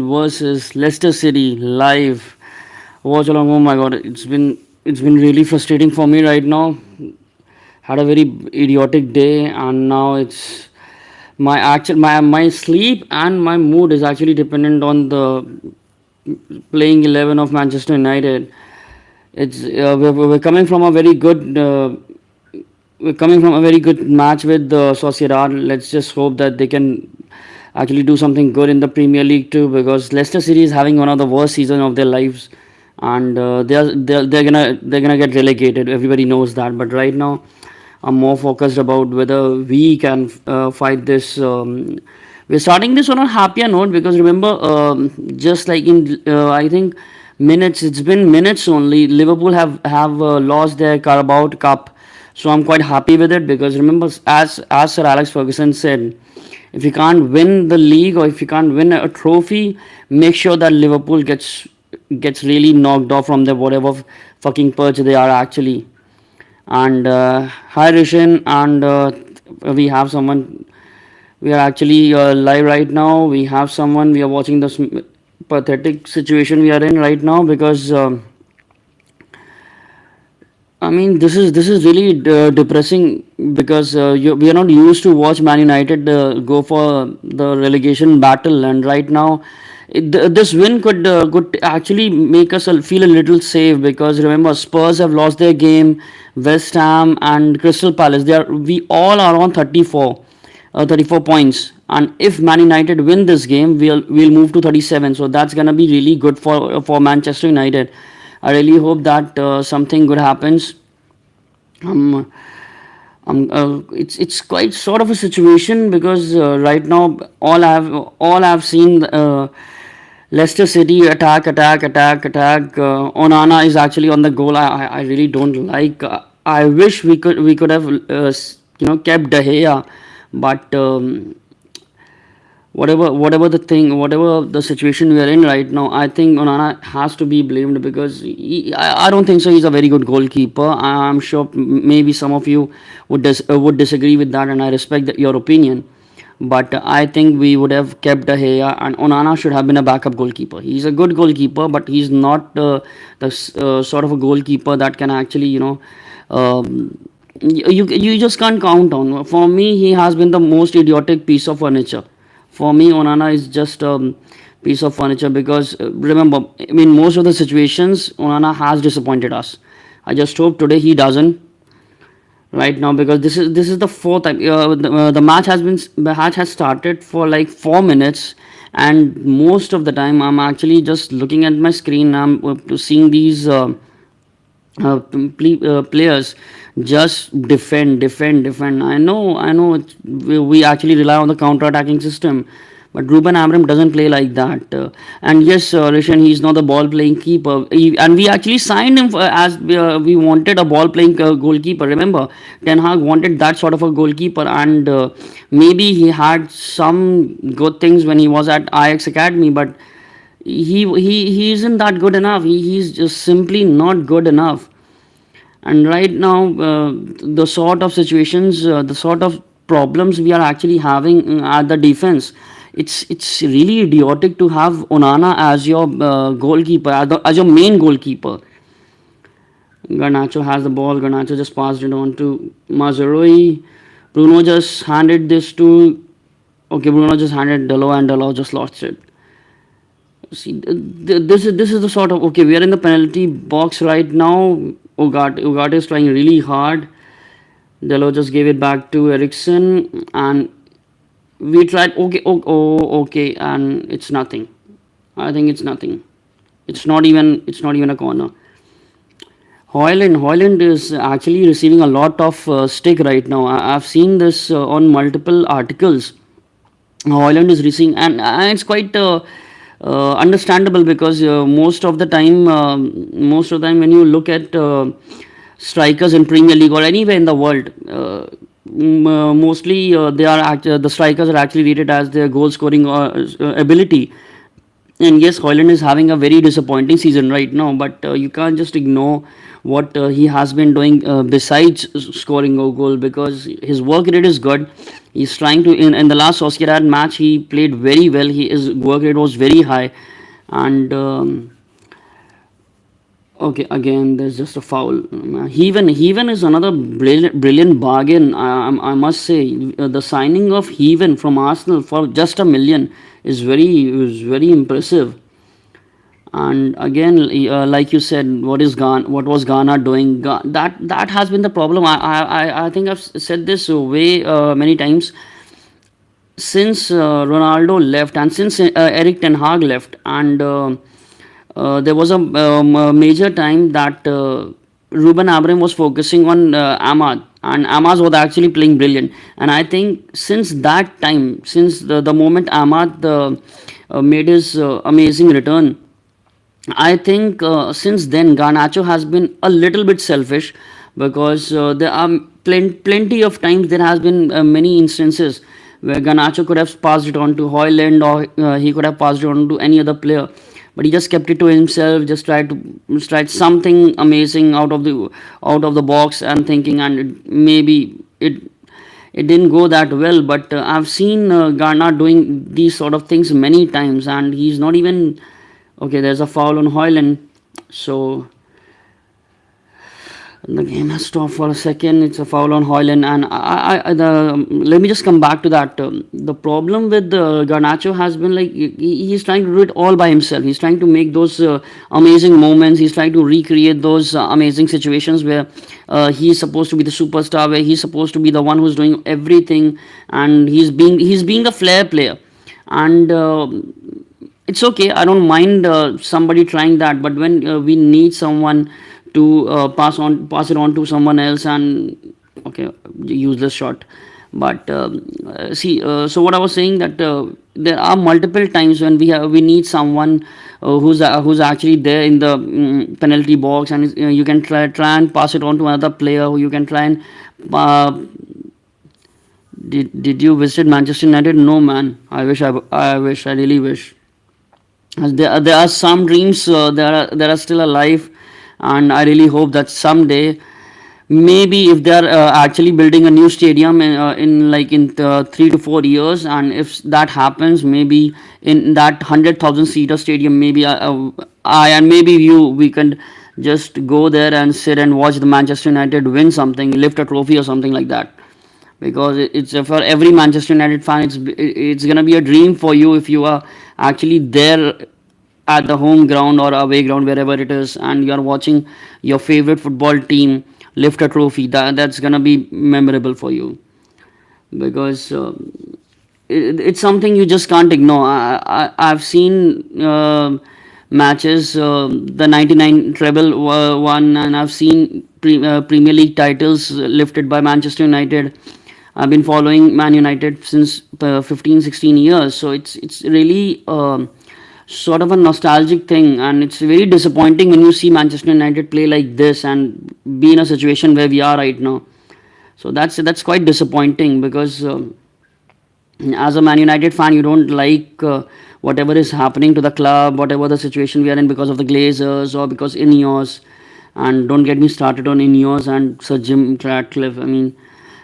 versus Leicester City live. Watch along. Oh my god, it's been really frustrating for me right now. Had a very idiotic day, and now it's my sleep and my mood is actually dependent on the playing 11 of Manchester United. It's we're coming from a very good. We're coming from a very good match with Sociedad. Let's just hope that they can actually do something good in the Premier League too, because Leicester City is having one of the worst seasons of their lives, and they're gonna get relegated. Everybody knows that, but right now I'm more focused about whether we can fight this. We're starting this on a happier note because remember, just like in I think minutes, it's been minutes only. Liverpool have lost their Carabao Cup, so I'm quite happy with it because remember, as Sir Alex Ferguson said, if you can't win the league or if you can't win a trophy, make sure that Liverpool gets really knocked off from the whatever fucking perch they are actually. And hi Rishan, and we have someone. We are actually live right now. We have someone. We are watching this pathetic situation we are in right now because I mean this is really depressing because we are not used to watch Man United go for the relegation battle, and right now this win could actually make us feel a little safe because remember Spurs have lost their game, West Ham and Crystal Palace. We all are on 34 points, and if Man United win this game, we'll move to 37. So that's gonna be really good for Manchester United. I really hope that something good happens. Um, it's quite sort of a situation because right now all I've seen Leicester City attack. Onana is actually on the goal. I really don't like. I wish we could have kept De Gea, but whatever the situation we are in right now, I think Onana has to be blamed because I don't think so. He's a very good goalkeeper. I'm sure maybe some of you would disagree with that, and I respect your opinion. But I think we would have kept De Gea, and Onana should have been a backup goalkeeper. He's a good goalkeeper, but he's not the sort of a goalkeeper that can actually you just can't count on. For me, he has been the most idiotic piece of furniture. For me, Onana is just a piece of furniture because remember, I mean, most of the situations Onana has disappointed us. I just hope today he doesn't right now because this is the fourth time the match has started for like 4 minutes, and most of the time I'm actually just looking at my screen. I'm seeing these players just defend. I know we actually rely on the counter attacking system, but Ruben Amorim doesn't play like that. And yes, Rishan, he's not the ball playing keeper. And we actually signed him as we wanted a ball playing goalkeeper. Remember, Ten Hag wanted that sort of a goalkeeper, and maybe he had some good things when he was at Ajax Academy, but he isn't that good enough. He's just simply not good enough. And right now, the sort of situations, the sort of problems we are actually having at the defense, it's really idiotic to have Onana as your goalkeeper, as your main goalkeeper. Garnacho has the ball. Garnacho just passed it on to Mazaroi. Bruno just handed this to. Okay, Bruno just handed Delo, and Delo just lost it. See, this is the sort of, okay. We are in the penalty box right now. Ugarte is trying really hard. Delo just gave it back to Ericsson, and we tried. Okay, and it's nothing. I think it's nothing. It's not even a corner. Hoyland is actually receiving a lot of stick right now. I've seen this on multiple articles. Hoyland is receiving, and it's quite understandable because most of the time when you look at strikers in Premier League or anywhere in the world, mostly the strikers are actually rated as their goal scoring ability, And yes, Hoyland is having a very disappointing season right now, but you can't just ignore what he has been doing besides scoring a goal, because his work rate is good. He's trying to, in the last Sociedad match, he played very well. His work rate was very high. And okay, again, there's just a foul. Heaven is another brilliant bargain. I must say, the signing of Heaven from Arsenal for just 1 million is very impressive. And again, like you said, what was Ghana doing? That has been the problem. I think I've said this way many times. Since Ronaldo left, and since Eric Ten Hag left, and there was a major time that Ruben Amorim was focusing on Ahmad, and Ahmad was actually playing brilliant. And I think since that time, since the moment Ahmad made his amazing return, I think since then Garnacho has been a little bit selfish, because there are plenty of times there has been many instances where Garnacho could have passed it on to Hoyland, or he could have passed it on to any other player, but he just kept it to himself. Just tried something amazing out of the box and thinking, and maybe it didn't go that well. But I've seen Garner doing these sort of things many times, and he's not even okay. There's a foul on Hoyland, so the game has stopped for a second. It's a foul on Hoyland, and let me just come back to that. The problem with Garnacho has been like he's trying to do it all by himself. He's trying to make those amazing moments. He's trying to recreate those amazing situations where he's supposed to be the superstar, where he's supposed to be the one who's doing everything, and he's being a flair player. And it's okay. I don't mind somebody trying that, but when we need someone to pass it on to someone else, and okay, useless shot. But see, so what I was saying, that there are multiple times when we need someone who's actually there in the penalty box, and you can try and pass it on to another player, who you can try and did you visit Manchester United? No, man. I really wish. There are some dreams that are still alive, and I really hope that someday, maybe if they are actually building a new stadium in 3 to 4 years, and if that happens, maybe in that 100,000 seater stadium, maybe I and maybe we can just go there and sit and watch the Manchester United win something, lift a trophy or something like that, because it's for every Manchester United fan. It's gonna be a dream for you if you are actually there at the home ground or away ground, wherever it is, and you are watching your favorite football team lift a trophy. That's gonna be memorable for you, because it's something you just can't ignore. I've seen matches, the 99 treble one, and I've seen Premier League titles lifted by Manchester United. I've been following Man United since 15, 16 years, so it's really sort of a nostalgic thing, and it's very disappointing when you see Manchester United play like this and be in a situation where we are right now. So that's quite disappointing, because as a Man United fan, you don't like whatever is happening to the club, whatever the situation we are in, because of the Glazers or because Ineos. And don't get me started on Ineos and Sir Jim Ratcliffe. I mean,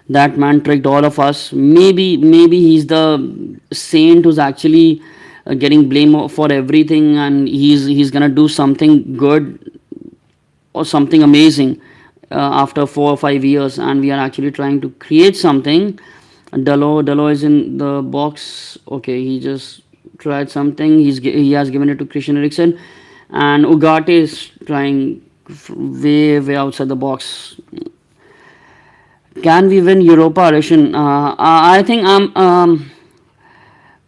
that man tricked all of us. Maybe he's the saint who's actually getting blamed for everything, and he's gonna do something good or something amazing after 4 or 5 years, and we are actually trying to create something. Dalot is in the box. Okay, he just tried something. He has given it to Christian Eriksen, and Ugarte is trying way outside the box. Can we win Europa, Russian? I think I'm.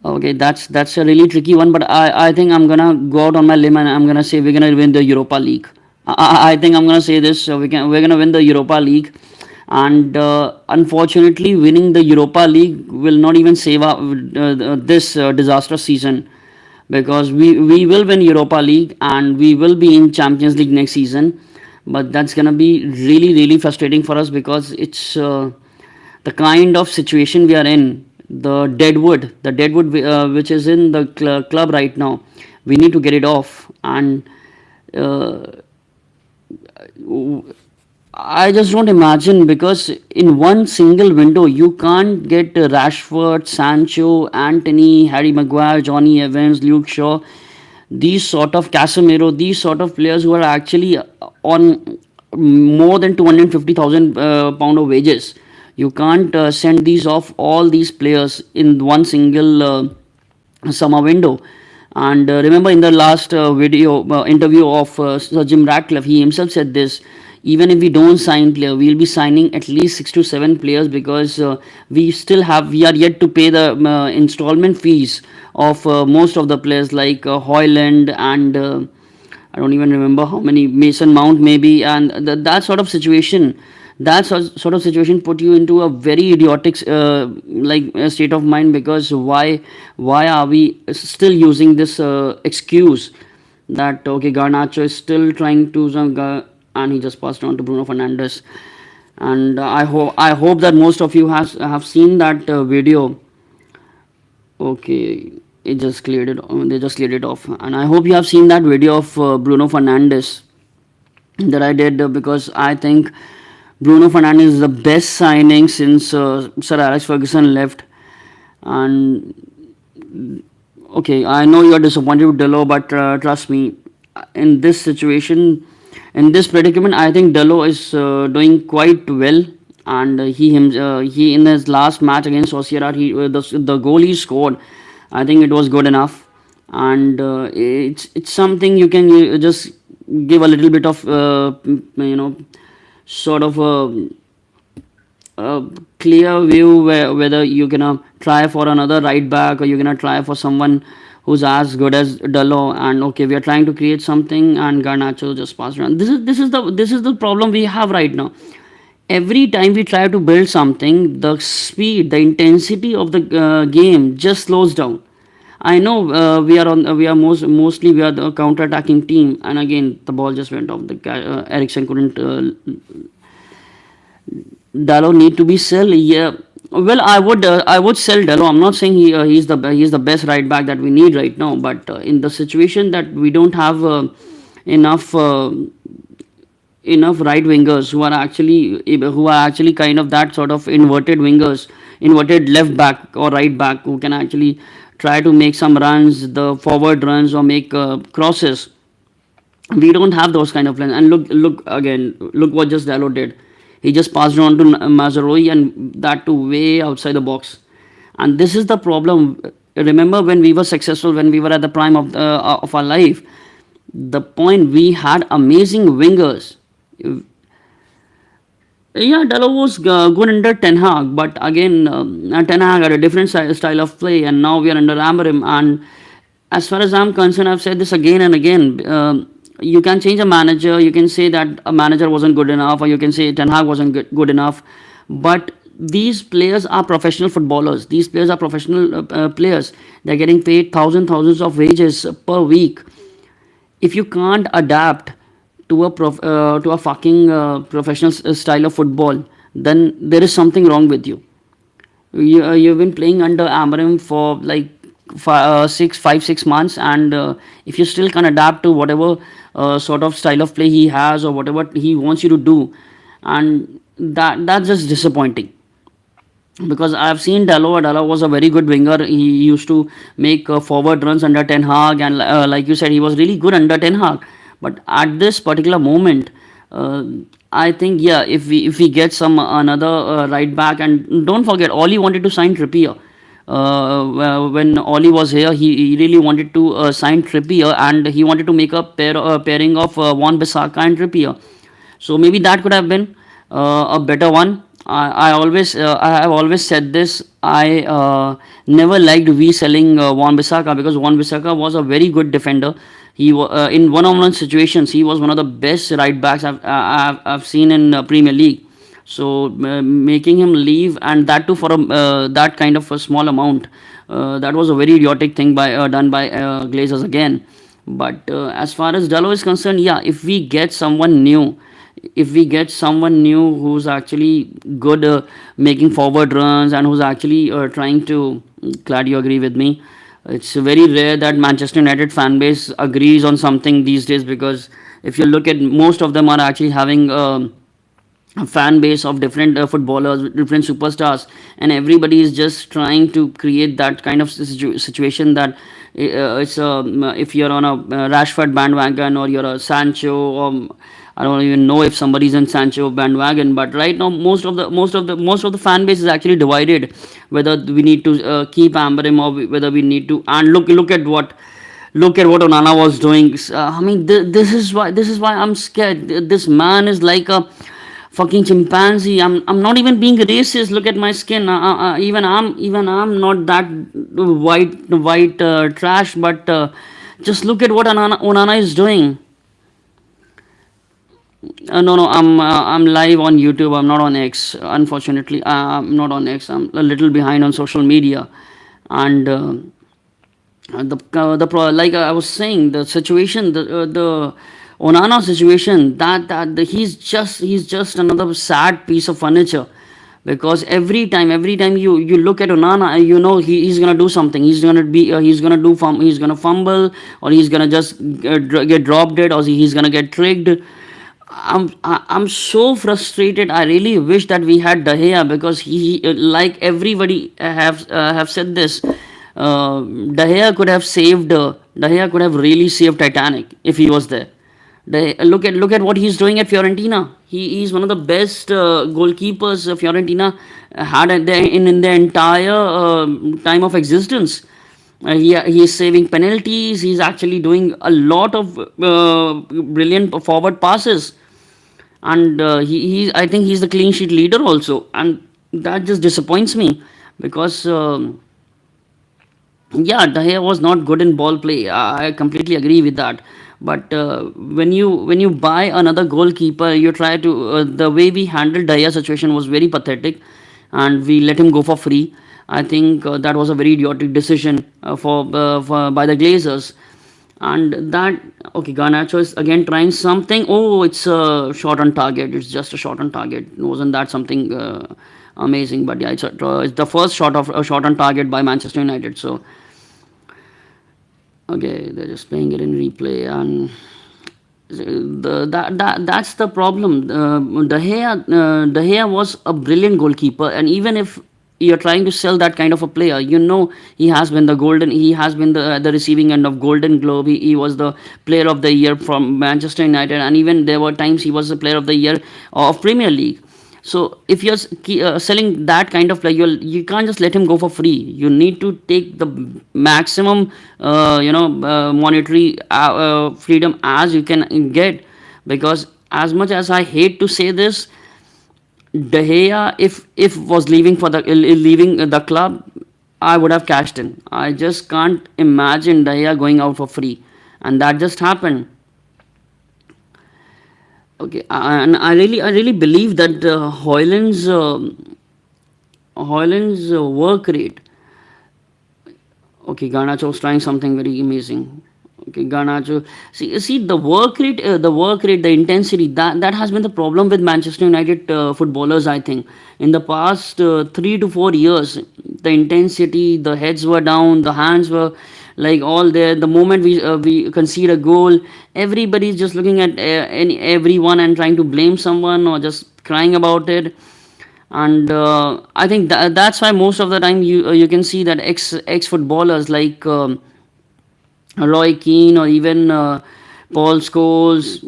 Okay, that's a really tricky one, but I think I'm gonna go out on my limb, and I'm gonna say we're gonna win the Europa League. I think I'm gonna say this. So we're gonna win the Europa League, and unfortunately, winning the Europa League will not even save this disastrous season, because we will win Europa League and we will be in Champions League next season, but that's gonna be really frustrating for us, because it's the kind of situation we are in. the deadwood which is in the club right now. We need to get it off, and uh, I just don't imagine, because in one single window you can't get Rashford, Sancho, Anthony, Harry Maguire, Johnny Evans, Luke Shaw, these sort of Casemiro, these sort of players who are actually on more than 250,000 pound of wages. You can't send these off, all these players in one single summer window. And remember, in the last video interview of Sir Jim Ratcliffe, he himself said this: even if we don't sign player, we'll be signing at least 6 to 7 players, because we are yet to pay the installment fees of most of the players, like Hoyland and I don't even remember how many, Mason Mount maybe, and that sort of situation. That sort of situation put you into a very idiotic state of mind, because why are we still using this excuse that okay, Garnacho is still trying to and he just passed on to Bruno Fernandes. And I hope that most of you have seen that video. Okay, it just cleared it. They just cleared it off, and I hope you have seen that video of Bruno Fernandes that I did, because I think Bruno Fernandes is the best signing since Sir Alex Ferguson left. And okay, I know you are disappointed with Delo, but trust me, in this situation, in this predicament, I think Delo is doing quite well. And he in his last match against Sociedad, the goal he scored, I think it was good enough. And it's something you can just give a little bit of sort of a clear view whether you're gonna try for another right back, or you're gonna try for someone who's as good as Dalot. And okay, we are trying to create something, and Garnacho just passed around. This is the problem we have right now. Every time we try to build something, the speed, the intensity of the game just slows down. I know we are the counter attacking team, and again the ball just went off. Ericsson couldn't Dalot need to be sell. Yeah, well, I would sell Dalot. I'm not saying he's the best right back that we need right now, but in the situation that we don't have enough enough right wingers who are actually kind of that sort of inverted wingers, inverted left back or right back, who can actually try to make some runs, the forward runs, or make crosses. We don't have those kind of plans. And look again, look what just Dalot did. He just passed on to Mazaroi, and that too way outside the box. And this is the problem. Remember when we were successful, when we were at the prime of our life, the point we had amazing wingers. Yeah, Dalot was good under Ten Hag, but again, Ten Hag had a different style of play, and now we are under Amorim. And as far as I'm concerned, I've said this again and again. You can change a manager. You can say that a manager wasn't good enough, or you can say Ten Hag wasn't good enough. But these players are professional footballers. These players are professional players. They're getting paid thousands of wages per week. If you can't adapt to a fucking professional style of football, then there is something wrong with you. You've been playing under Amarim for like 6 months, and if you still can adapt to whatever sort of style of play he has, or whatever he wants you to do, and that's just disappointing. Because I've seen Dalot. Dalot was a very good winger. He used to make forward runs under Ten Hag, and like you said, he was really good under Ten Hag. But at this particular moment, uh, I think, yeah, if we get some another right back. And don't forget, Oli wanted to sign Trippier. When Oli was here, he really wanted to sign Trippier, and he wanted to make a pairing of Wan Bissaka and Trippier. So maybe that could have been a better one. I have always said this. I never liked we selling Wan Bissaka, because Wan Bissaka was a very good defender. In one-on-one situations, he was one of the best right backs I've seen in Premier League. So making him leave, and that too for that kind of a small amount, that was a very idiotic thing done by Glazers again. But as far as Dalot is concerned, yeah, if we get someone new, if we get someone new who's actually good making forward runs and who's actually trying to, glad you agree with me. It's very rare that Manchester United fan base agrees on something these days, because if you look at, most of them are actually having a fan base of different footballers, different superstars, and everybody is just trying to create that kind of situation that it's if you're on a Rashford bandwagon, or you're a Sancho, or I don't even know if somebody's in Sancho bandwagon. But right now, most of the fan base is actually divided, whether we need to keep Amberim, or whether we need to. And look at what Onana was doing. I mean, this is why I'm scared. This man is like a fucking chimpanzee. I'm not even being racist. Look at my skin. Even I'm not that white trash. But just look at what Onana is doing. No, I'm live on YouTube. I'm not on X. Unfortunately, I'm not on X. I'm a little behind on social media, and like I was saying, the situation, the Onana situation, that he's just another sad piece of furniture, because every time you look at Onana, you know he's gonna do something. He's gonna fumble, or he's gonna just get dropped dead, or he's gonna get tricked. I'm so frustrated. I really wish that we had De Gea, because like everybody have said this. De Gea could have really saved Titanic if he was there. Look at what he's doing at Fiorentina. He's one of the best goalkeepers Fiorentina had in their entire time of existence. He is saving penalties. He's actually doing a lot of brilliant forward passes, and I think he's the clean sheet leader also, and that just disappoints me, because yeah, De Gea was not good in ball play. I completely agree with that. But when you buy another goalkeeper, you try to the way we handled De Gea situation was very pathetic, and we let him go for free. I think that was a very idiotic decision for by the Glazers. And that, okay, Garnacho is again trying something. Oh, it's a shot on target. It's just a shot on target. Wasn't that something amazing? But yeah, it's the first shot of a shot on target by Manchester United. So okay, they're just playing it in replay, and that's the problem. De Gea was a brilliant goalkeeper, and even if you're trying to sell that kind of a player, he has been the receiving end of Golden Globe. He was the player of the year from Manchester United, and even there were times he was the player of the year of Premier League. So if you're selling that kind of player, you can't just let him go for free. You need to take the maximum, monetary freedom as you can get. Because as much as I hate to say this, De Gea, if was leaving the club, I would have cashed in. I just can't imagine De Gea going out for free, and that just happened. Okay, and I really believe that Hoyland's work rate. Okay, Garnacho was trying something very amazing. Okay, Garnacho. See the intensity. That has been the problem with Manchester United footballers. I think in the past 3 to 4 years, the intensity, the heads were down, the hands were like all there. The moment we concede a goal, everybody's just looking at everyone and trying to blame someone, or just crying about it. And I think that's why most of the time you can see that ex footballers like Roy Keane, or even Paul Scholes,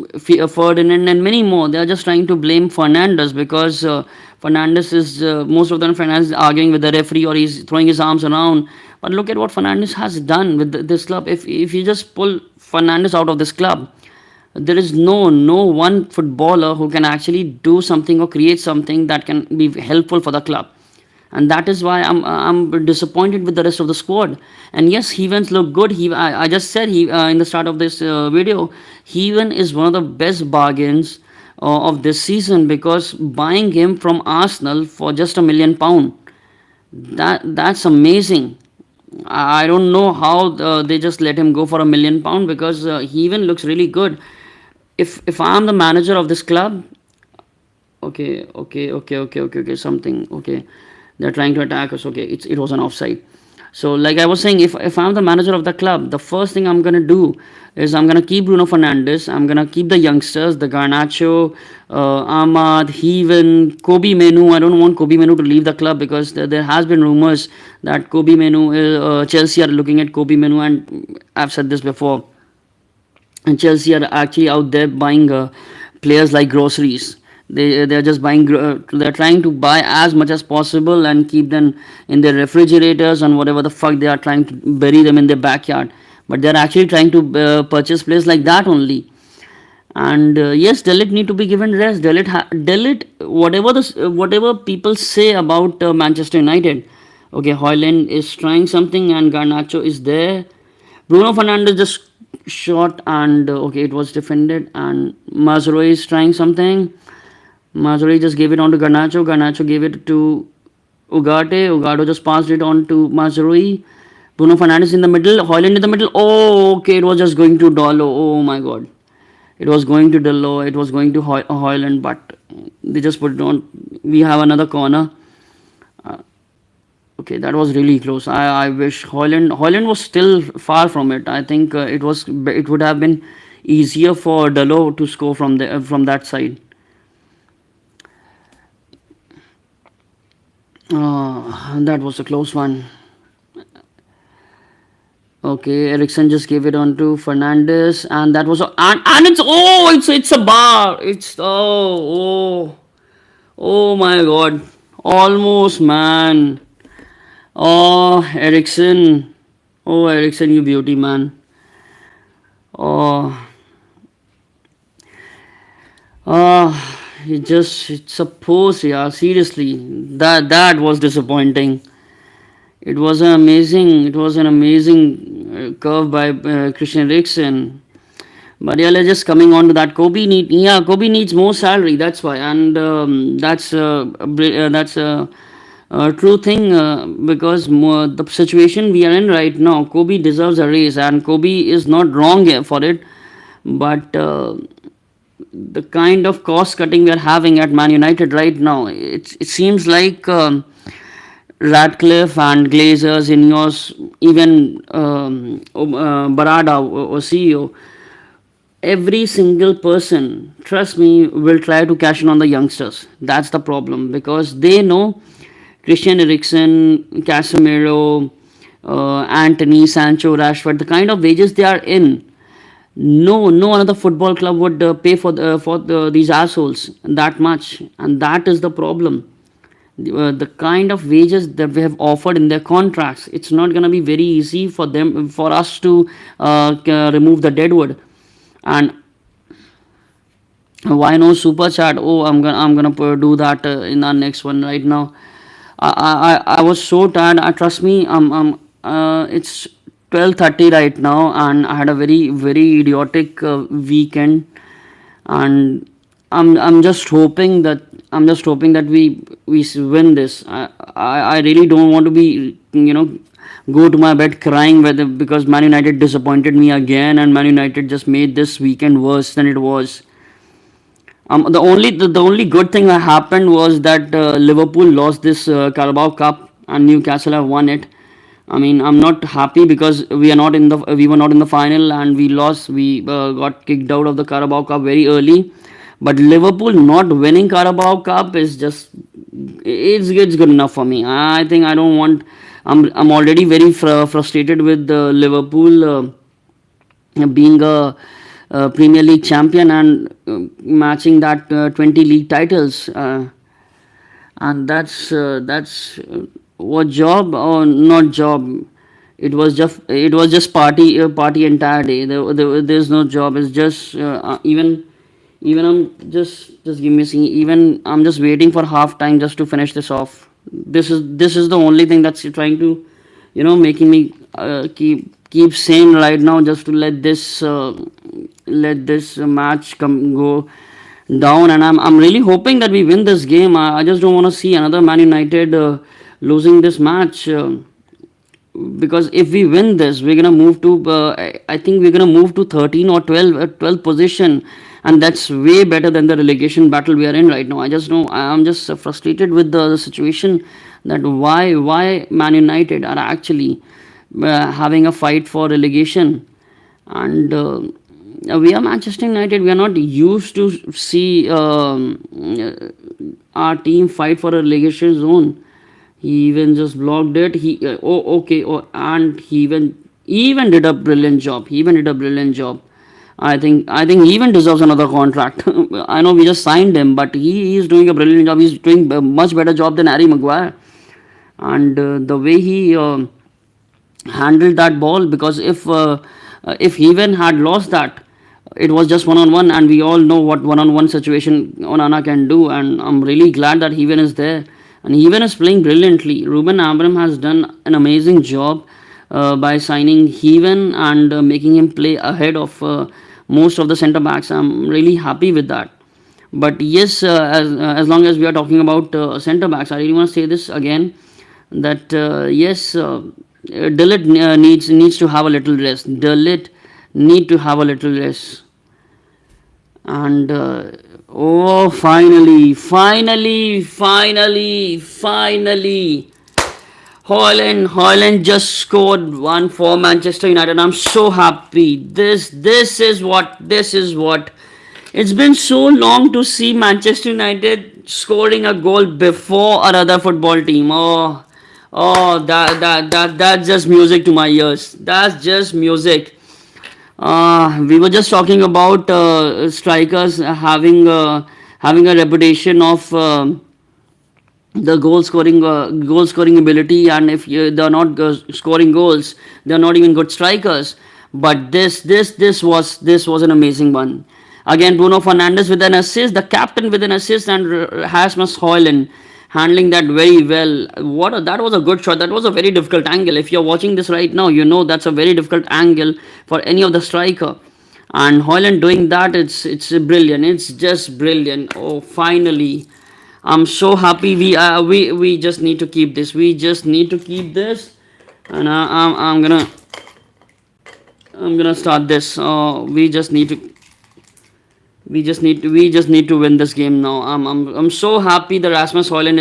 Ferdinand, and many more. They are just trying to blame Fernandes, because Fernandes is most of the time Fernandes is arguing with the referee, or he's throwing his arms around. But look at what Fernandes has done with this club. If you just pull Fernandes out of this club, there is no one footballer who can actually do something or create something that can be helpful for the club. And that is why I'm disappointed with the rest of the squad. And yes, Heavens look good. I just said he in the start of this video, Heaven is one of the best bargains of this season, because buying him from Arsenal for just £1 million, that's amazing. I don't know how they just let him go for £1 million, because he even looks really good. If I'm the manager of this club, Okay. Something. Okay, they're trying to attack us. Okay, it was an offside. So, like I was saying, if I'm the manager of the club, the first thing I'm gonna do is I'm gonna keep Bruno Fernandes. I'm gonna keep the youngsters, the Garnacho, Ahmad, Heaven, Kobe Menu. I don't want Kobe Menu to leave the club because there has been rumors that Kobe Menu, Chelsea are looking at Kobe Menu, and I've said this before. And Chelsea are actually out there buying players like groceries. They're just buying. They're trying to buy as much as possible and keep them in their refrigerators and whatever the fuck they are trying to bury them in their backyard. But they're actually trying to purchase players like that only. And yes, Delit need to be given rest. Delit, whatever people say about Manchester United. Okay, Hoyland is trying something and Garnacho is there. Bruno Fernandes just shot and okay, it was defended. And Mazraoui is trying something. Mazraoui just gave it on to Garnacho. Garnacho gave it to Ugarte. Ugarte just passed it on to Mazraoui. Bruno Fernandes in the middle. Hoyland in the middle. Oh, okay, it was just going to Dolo. Oh my god. It was going to Delo, it was going to Hoyland, but they just put it on. We have another corner. Uh, okay, that was really close. I wish Hoyland was still far from it. I think it would have been easier for Delo to score from that side. That was a close one. Okay, Ericsson just gave it on to Fernandez, and that was and it's a bar. Oh my god, almost man. Oh Ericsson, oh Ericsson, you beauty man. Oh, it's a pose, yeah. Seriously, that was disappointing. It was an amazing curve by Christian Eriksen. But yeah, let's just coming on to that. Kobe needs more salary. That's why, and that's a true thing because the situation we are in right now, Kobe deserves a raise, and Kobe is not wrong for it. But the kind of cost cutting we are having at Man United right now, it seems like. Radcliffe and Glazers, Ineos, even Barada or CEO, every single person, trust me, will try to cash in on the youngsters. That's the problem because they know Christian Eriksen, Casemiro, Anthony, Sancho, Rashford, the kind of wages they are in. No another football club would pay these assholes that much, and that is the problem. The kind of wages that we have offered in their contracts, it's not going to be very easy for us to remove the deadwood. And why no super chat? Oh, I'm gonna do that in our next one right now. I was so tired. Trust me. It's 12:30 right now, and I had a very idiotic weekend, and I'm just hoping that we win this. I really don't want to be go to my bed crying because Man United disappointed me again, and Man United just made this weekend worse than it was. The only good thing that happened was that Liverpool lost this Carabao Cup and Newcastle have won it. I mean, I'm not happy because we were not in the final and we lost. We got kicked out of the Carabao Cup very early. But Liverpool not winning Carabao Cup is just it's good enough for me. I think I don't want. I'm already very frustrated with Liverpool being a Premier League champion and matching that 20 league titles. And that's what job or not job. It was just party entire day. There's no job. It's just even I'm just give me a second. Even I'm just waiting for half time just to finish this off. This is the only thing that's trying to making me keep sane right now, just to let this match come go down. And I'm really hoping that we win this game. I just don't want to see another Man United losing this match. Because if we win this, we're gonna move to I think we're gonna move to 13 or 12 position, and that's way better than the relegation battle we are in right now. I just know I'm just frustrated with the situation that why Man United are actually having a fight for relegation, and we are Manchester United. We are not used to see our team fight for a relegation zone. He even just blocked it. And he even did a brilliant job. He even did a brilliant job. I think he even deserves another contract. I know we just signed him, but he is doing a brilliant job. He's doing a much better job than Harry Maguire, and the way he handled that ball, because if he even had lost that, it was just one on one, and we all know what one on one situation Onana can do. And I'm really glad that Heven is there, and Heven is playing brilliantly. Ruben Amorim has done an amazing job by signing Heven and making him play ahead of most of the centre backs. I'm really happy with that. But yes, as long as we are talking about centre backs, I really want to say this again, that yes, Dillit needs to have a little rest. Dillit need to have a little rest. And oh, finally, Holland just scored one for Manchester United. I'm so happy. This is what. It's been so long to see Manchester United scoring a goal before another football team. That's just music to my ears. That's just music. We were just talking about strikers having a reputation of the goal scoring ability, and if they're not scoring goals, they're not even good strikers. But this was an amazing one. Again, Bruno Fernandes with an assist, the captain with an assist, and Rasmus Højlund handling that very well. That was a good shot. That was a very difficult angle. If you're watching this right now, you know that's a very difficult angle for any of the striker. And Højlund doing that, it's brilliant. It's just brilliant. Oh, finally, I'm so happy. We just need to keep this. We just need to keep this, and I'm gonna start this. We just need to win this game now. I'm so happy that Rasmus Højlund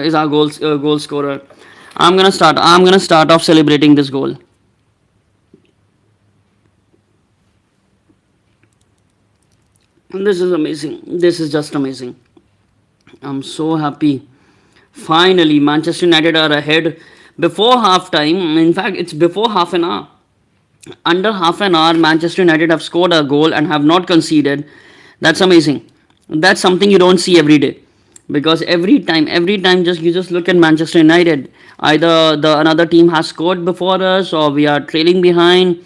is our goal scorer. I'm gonna start off celebrating this goal. And this is amazing. This is just amazing. I'm so happy. Finally, Manchester United are ahead before half time. In fact, it's before half an hour. Under half an hour, Manchester United have scored a goal and have not conceded. That's amazing. That's something you don't see every day. Because every time, just you just look at Manchester United. Either the another team has scored before us, or we are trailing behind,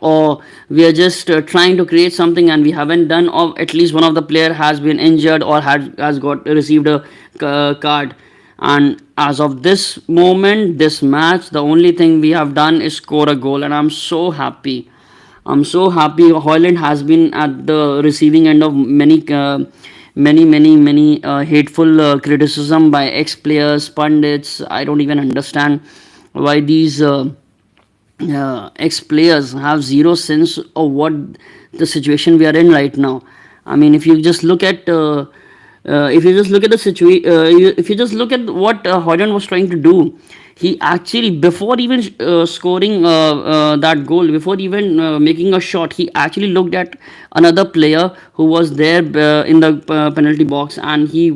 or we are just trying to create something and we haven't done, or at least one of the player has been injured or has got received a card. And as of this moment, this match, the only thing we have done is score a goal, and I'm so happy. Holland has been at the receiving end of many hateful criticism by ex-players, pundits. I don't even understand why these ex-players have zero sense of what the situation we are in right now. I mean, if you just look at the situation, if you just look at what Holland was trying to do, he actually, before even scoring that goal, before even making a shot, he actually looked at another player who was there in the penalty box, and he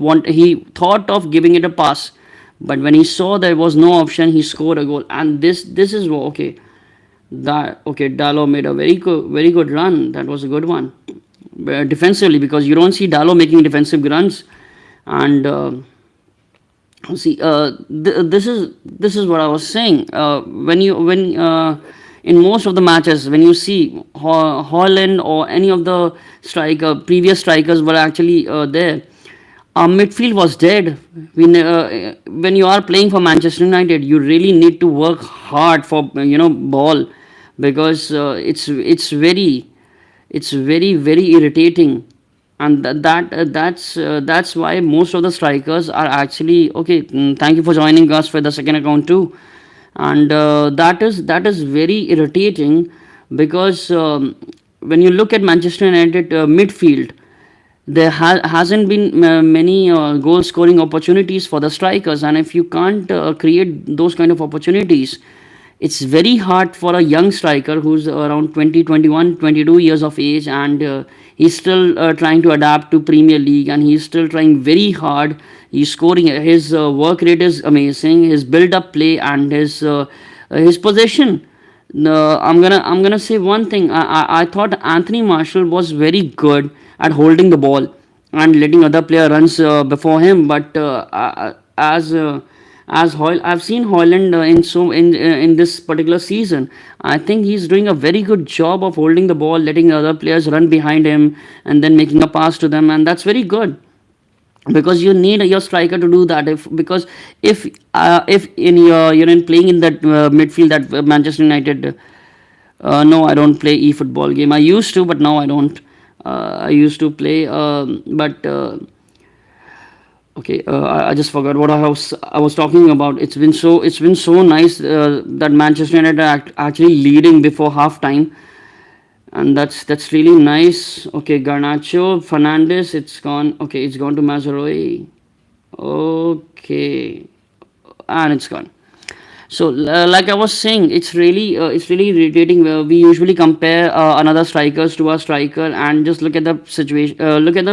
thought of giving it a pass. But when he saw there was no option, he scored a goal. And this is okay. Dalot made a very good run. That was a good one defensively, because you don't see Dalot making defensive runs. And see, this is what I was saying. When in most of the matches, when you see Holland or any of the previous strikers were actually there, our midfield was dead. When you are playing for Manchester United, you really need to work hard for ball, because it's very irritating. And that's why most of the strikers are actually okay. Thank you for joining us for the second account too. And that is very irritating, because when you look at Manchester United midfield, there hasn't been many goal scoring opportunities for the strikers, and if you can't create those kind of opportunities, it's very hard for a young striker who's around 20, 21, 22 years of age, and he's still trying to adapt to Premier League, and he's still trying very hard. He's scoring. His work rate is amazing. His build up play and his possession. No, I'm gonna say one thing. I thought Anthony Marshall was very good at holding the ball and letting other player runs before him. But I've seen Hoyland in this particular season. I think he's doing a very good job of holding the ball, letting other players run behind him, and then making a pass to them, and that's very good because you need your striker to do that. If in your you're in playing in that midfield that Manchester United, no, I don't play e-football game. I used to, but now I don't. I used to play, but okay, I just forgot what I was talking about. It's been so nice that Manchester United are actually leading before half time, and that's really nice. Okay, Garnacho, Fernandez, it's gone. Okay, it's gone to Mazaroi. Okay, and it's gone. So, like I was saying, it's really irritating. Where we usually compare another strikers to our striker, and just look at the situation. Look at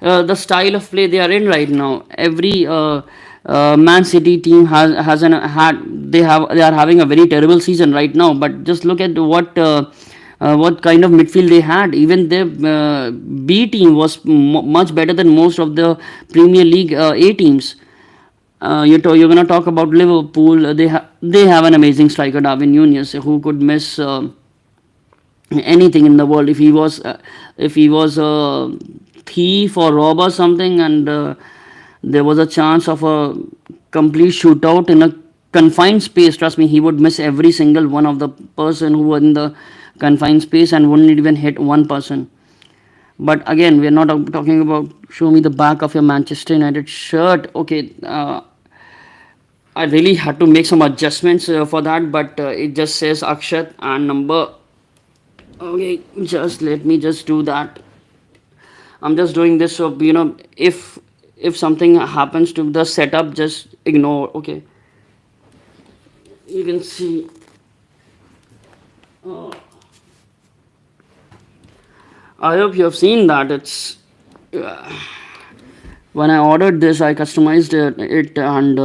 the style of play they are in right now. Every Man City team has an had they are having a very terrible season right now. But just look at what kind of midfield they had. Even their B team was much better than most of the Premier League A teams. You're gonna talk about Liverpool. They have an amazing striker, Darwin Nunez, who could miss anything in the world if he was a thief or robber or something, and there was a chance of a complete shootout in a confined space. Trust me, he would miss every single one of the person who were in the confined space and wouldn't even hit one person. But again, we're not talking about show me the back of your Manchester United shirt. Okay, I really had to make some adjustments for that, but it just says Akshat and number. Okay, just let me just do that. I'm just doing this so if something happens to the setup, just ignore. Okay, you can see. Uh, I hope you have seen that. It's when I ordered this, I customized it and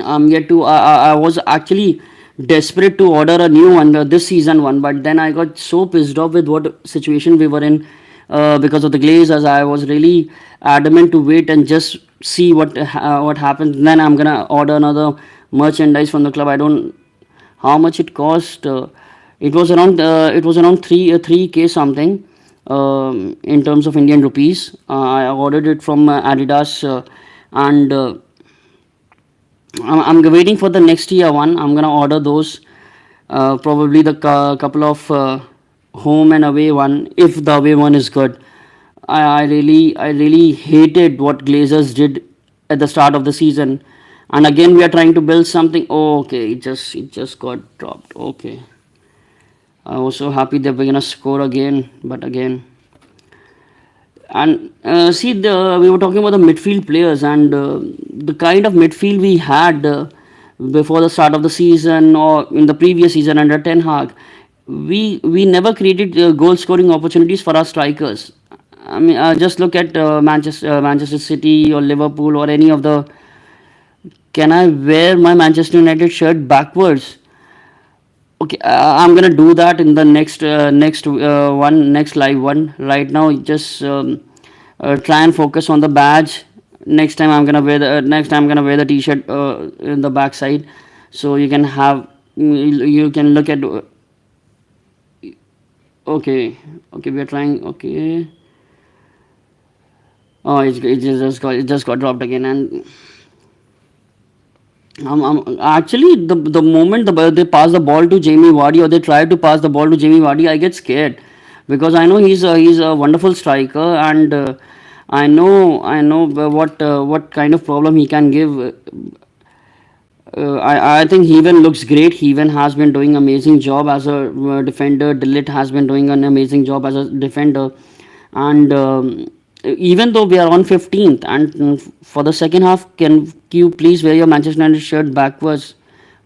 I'm yet to. I was actually desperate to order a new one, this season one, but then I got so pissed off with what situation we were in because of the Glazers. I was really adamant to wait and just see what happens. Then I'm gonna order another merchandise from the club. I don't how much it cost. It was around 3k something in terms of Indian rupees. I ordered it from Adidas, and I'm waiting for the next year one. I'm gonna order those. Probably the couple of home and away one, if the away one is good. I really hated what Glazers did at the start of the season, and again we are trying to build something. Oh, okay, it just got dropped. Okay, I was so happy that we're gonna score again, but again. And see, we were talking about the midfield players and the kind of midfield we had before the start of the season or in the previous season under Ten Hag. We never created goal scoring opportunities for our strikers. I mean, just look at Manchester City or Liverpool or any of the. Can I wear my Manchester United shirt backwards? Okay, I'm gonna do that in the next live one. Right now, just try and focus on the badge. Next time I'm gonna wear the T-shirt in the backside, so you can look at. Okay, okay, we are trying. Okay, oh, it just got dropped again, and actually, the moment they pass the ball to Jamie Vardy, or they try to pass the ball to Jamie Vardy, I get scared because I know he's a wonderful striker, and I know what kind of problem he can give. I think Heaven looks great. Heaven has been doing amazing job as a defender. Dillit has been doing an amazing job as a defender. And even though we are on 15th, and for the second half, can you please wear your Manchester United shirt backwards?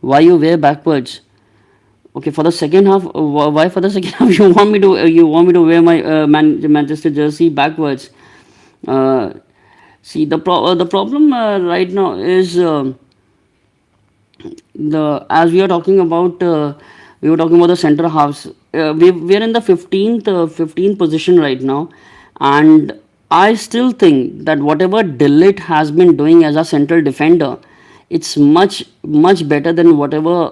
Why you wear backwards? Okay, for the second half, why for the second half you want me to wear my Manchester jersey backwards? Uh, See, the problem right now is the as we were talking about the center halves. We're in the 15th position right now, and I still think that whatever Dillit has been doing as a central defender, it's much better than whatever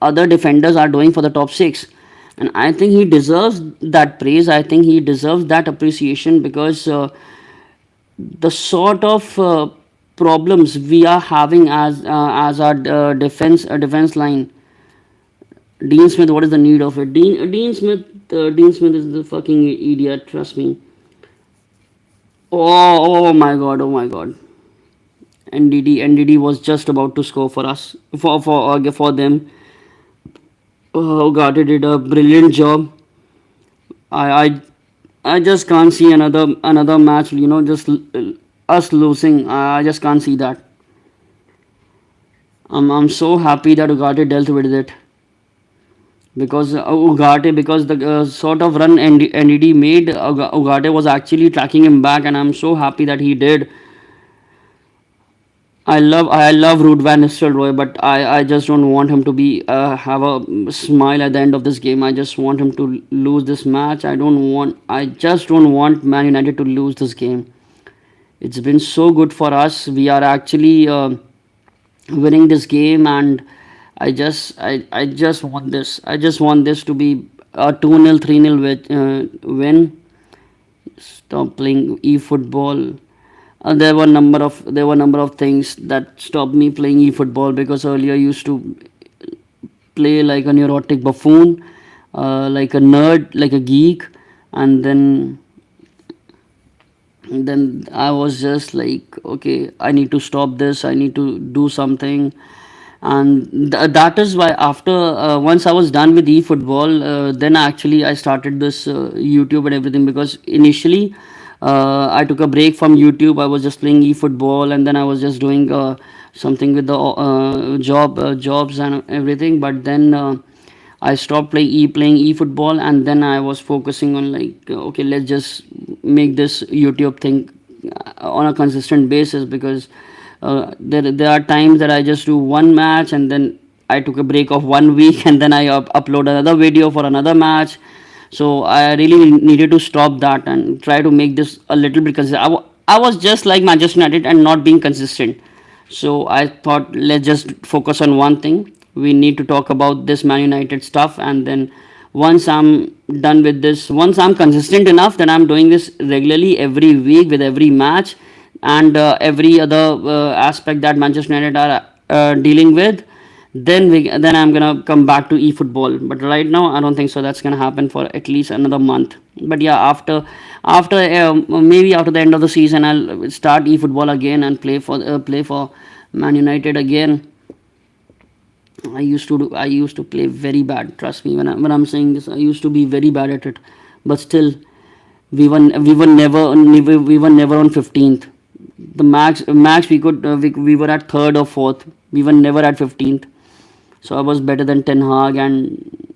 other defenders are doing for the top six. And I think he deserves that praise. I think he deserves that appreciation because the sort of problems we are having as our defense line. Dean Smith, what is the need of it? Dean Smith is the fucking idiot. Trust me. Oh my god, oh my god. NDD was just about to score for us, for them. Oh god, he did a brilliant job. I I I just can't see another match. Just us losing. I just can't see that. I'm so happy that Ugarte dealt with it because because the sort of run NDD made, Ugarte was actually tracking him back, and I'm so happy that he did. I love Ruud van Nistelrooy, but I just don't want him to be have a smile at the end of this game. I just want him to lose this match. I just don't want Man United to lose this game. It's been so good for us. We are actually winning this game, and I just want this. I just want this to be a 2-0, 3-0 win. Stop playing e-football. There were number of things that stopped me playing e-football because earlier I used to play like a neurotic buffoon, like a nerd, like a geek, and then I was just like, okay, I need to stop this. I need to do something, and that is why after once I was done with e-football, then actually I started this YouTube and everything because initially I took a break from YouTube. I was just playing e-football, and then I was just doing something with the jobs and everything. But then I stopped playing e-football, and then I was focusing on like, okay, let's just make this YouTube thing on a consistent basis because there are times that I just do one match and then I took a break of 1 week and then I upload another video for another match. So I really needed to stop that and try to make this a little bit consistent. I was just like Manchester United and not being consistent. So I thought let's just focus on one thing. We need to talk about this Man United stuff, and then once I'm done with this, once I'm consistent enough, then I'm doing this regularly every week with every match and every other aspect that Manchester United are dealing with. Then I'm gonna come back to eFootball. But right now, I don't think so. That's gonna happen for at least another month. But yeah, after maybe after the end of the season, I'll start eFootball again and play for Man United again. I used to play very bad. Trust me when I'm saying this. I used to be very bad at it, but still we were never on 15th. The max we were at third or fourth. We were never at 15th. So I was better than Ten Hag and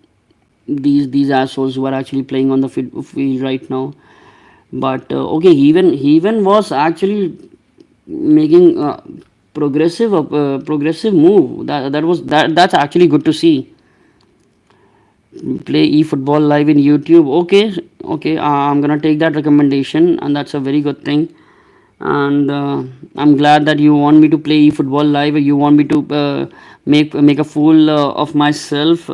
these assholes who are actually playing on the field right now. But okay, he even was actually making progressive move. That's actually good to see. Play eFootball live in YouTube. Okay, I'm gonna take that recommendation, and that's a very good thing. And I'm glad that you want me to play eFootball live. You want me to make a fool of myself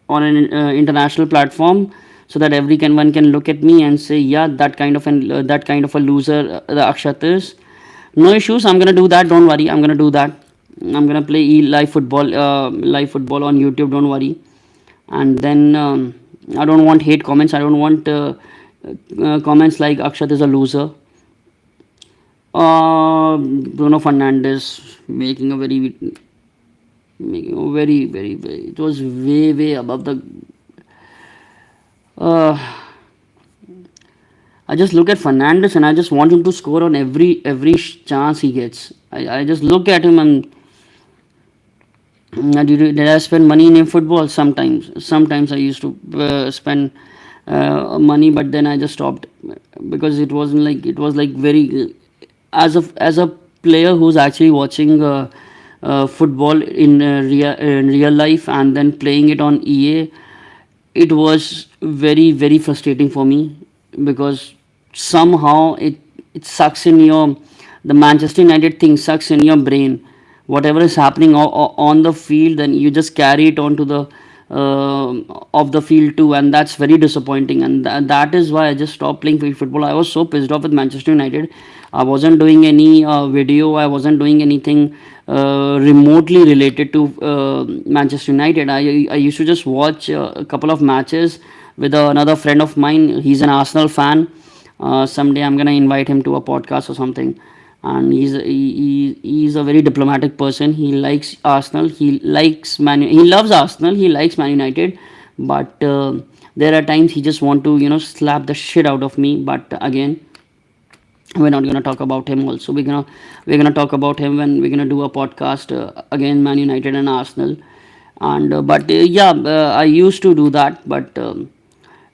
on an international platform, so that one can look at me and say, yeah, that kind of a loser the Akshat is. No issues. I'm gonna do that. Don't worry. I'm gonna do that. I'm gonna play live football on YouTube. Don't worry. And then I don't want hate comments. I don't want comments like Akshat is a loser. Bruno Fernandes making a very Very, very, very. It was way, way above the. Uh, I just look at Fernandez and I just want him to score on every chance he gets. I just look at him and did I spend money in football? Sometimes I used to spend money, but then I just stopped because it wasn't like it was like very as a player who's actually watching football in real life and then playing it on EA. It was very very frustrating for me because somehow it sucks in your the Manchester United thing sucks in your brain. Whatever is happening on the field, then you just carry it onto the of the field too, and that's very disappointing. And that is why I just stopped playing football. I was so pissed off with Manchester United. I wasn't doing any video. I wasn't doing anything remotely related to Manchester United. I used to just watch a couple of matches with another friend of mine. He's an Arsenal fan. Someday I'm gonna invite him to a podcast or something. And he's a very diplomatic person. He likes Arsenal. He loves Arsenal. He likes Man United, but there are times he just want to slap the shit out of me. But again, we're not gonna talk about him. Also, we're gonna talk about him when we're gonna do a podcast again, Man United and Arsenal. And but yeah, I used to do that, but.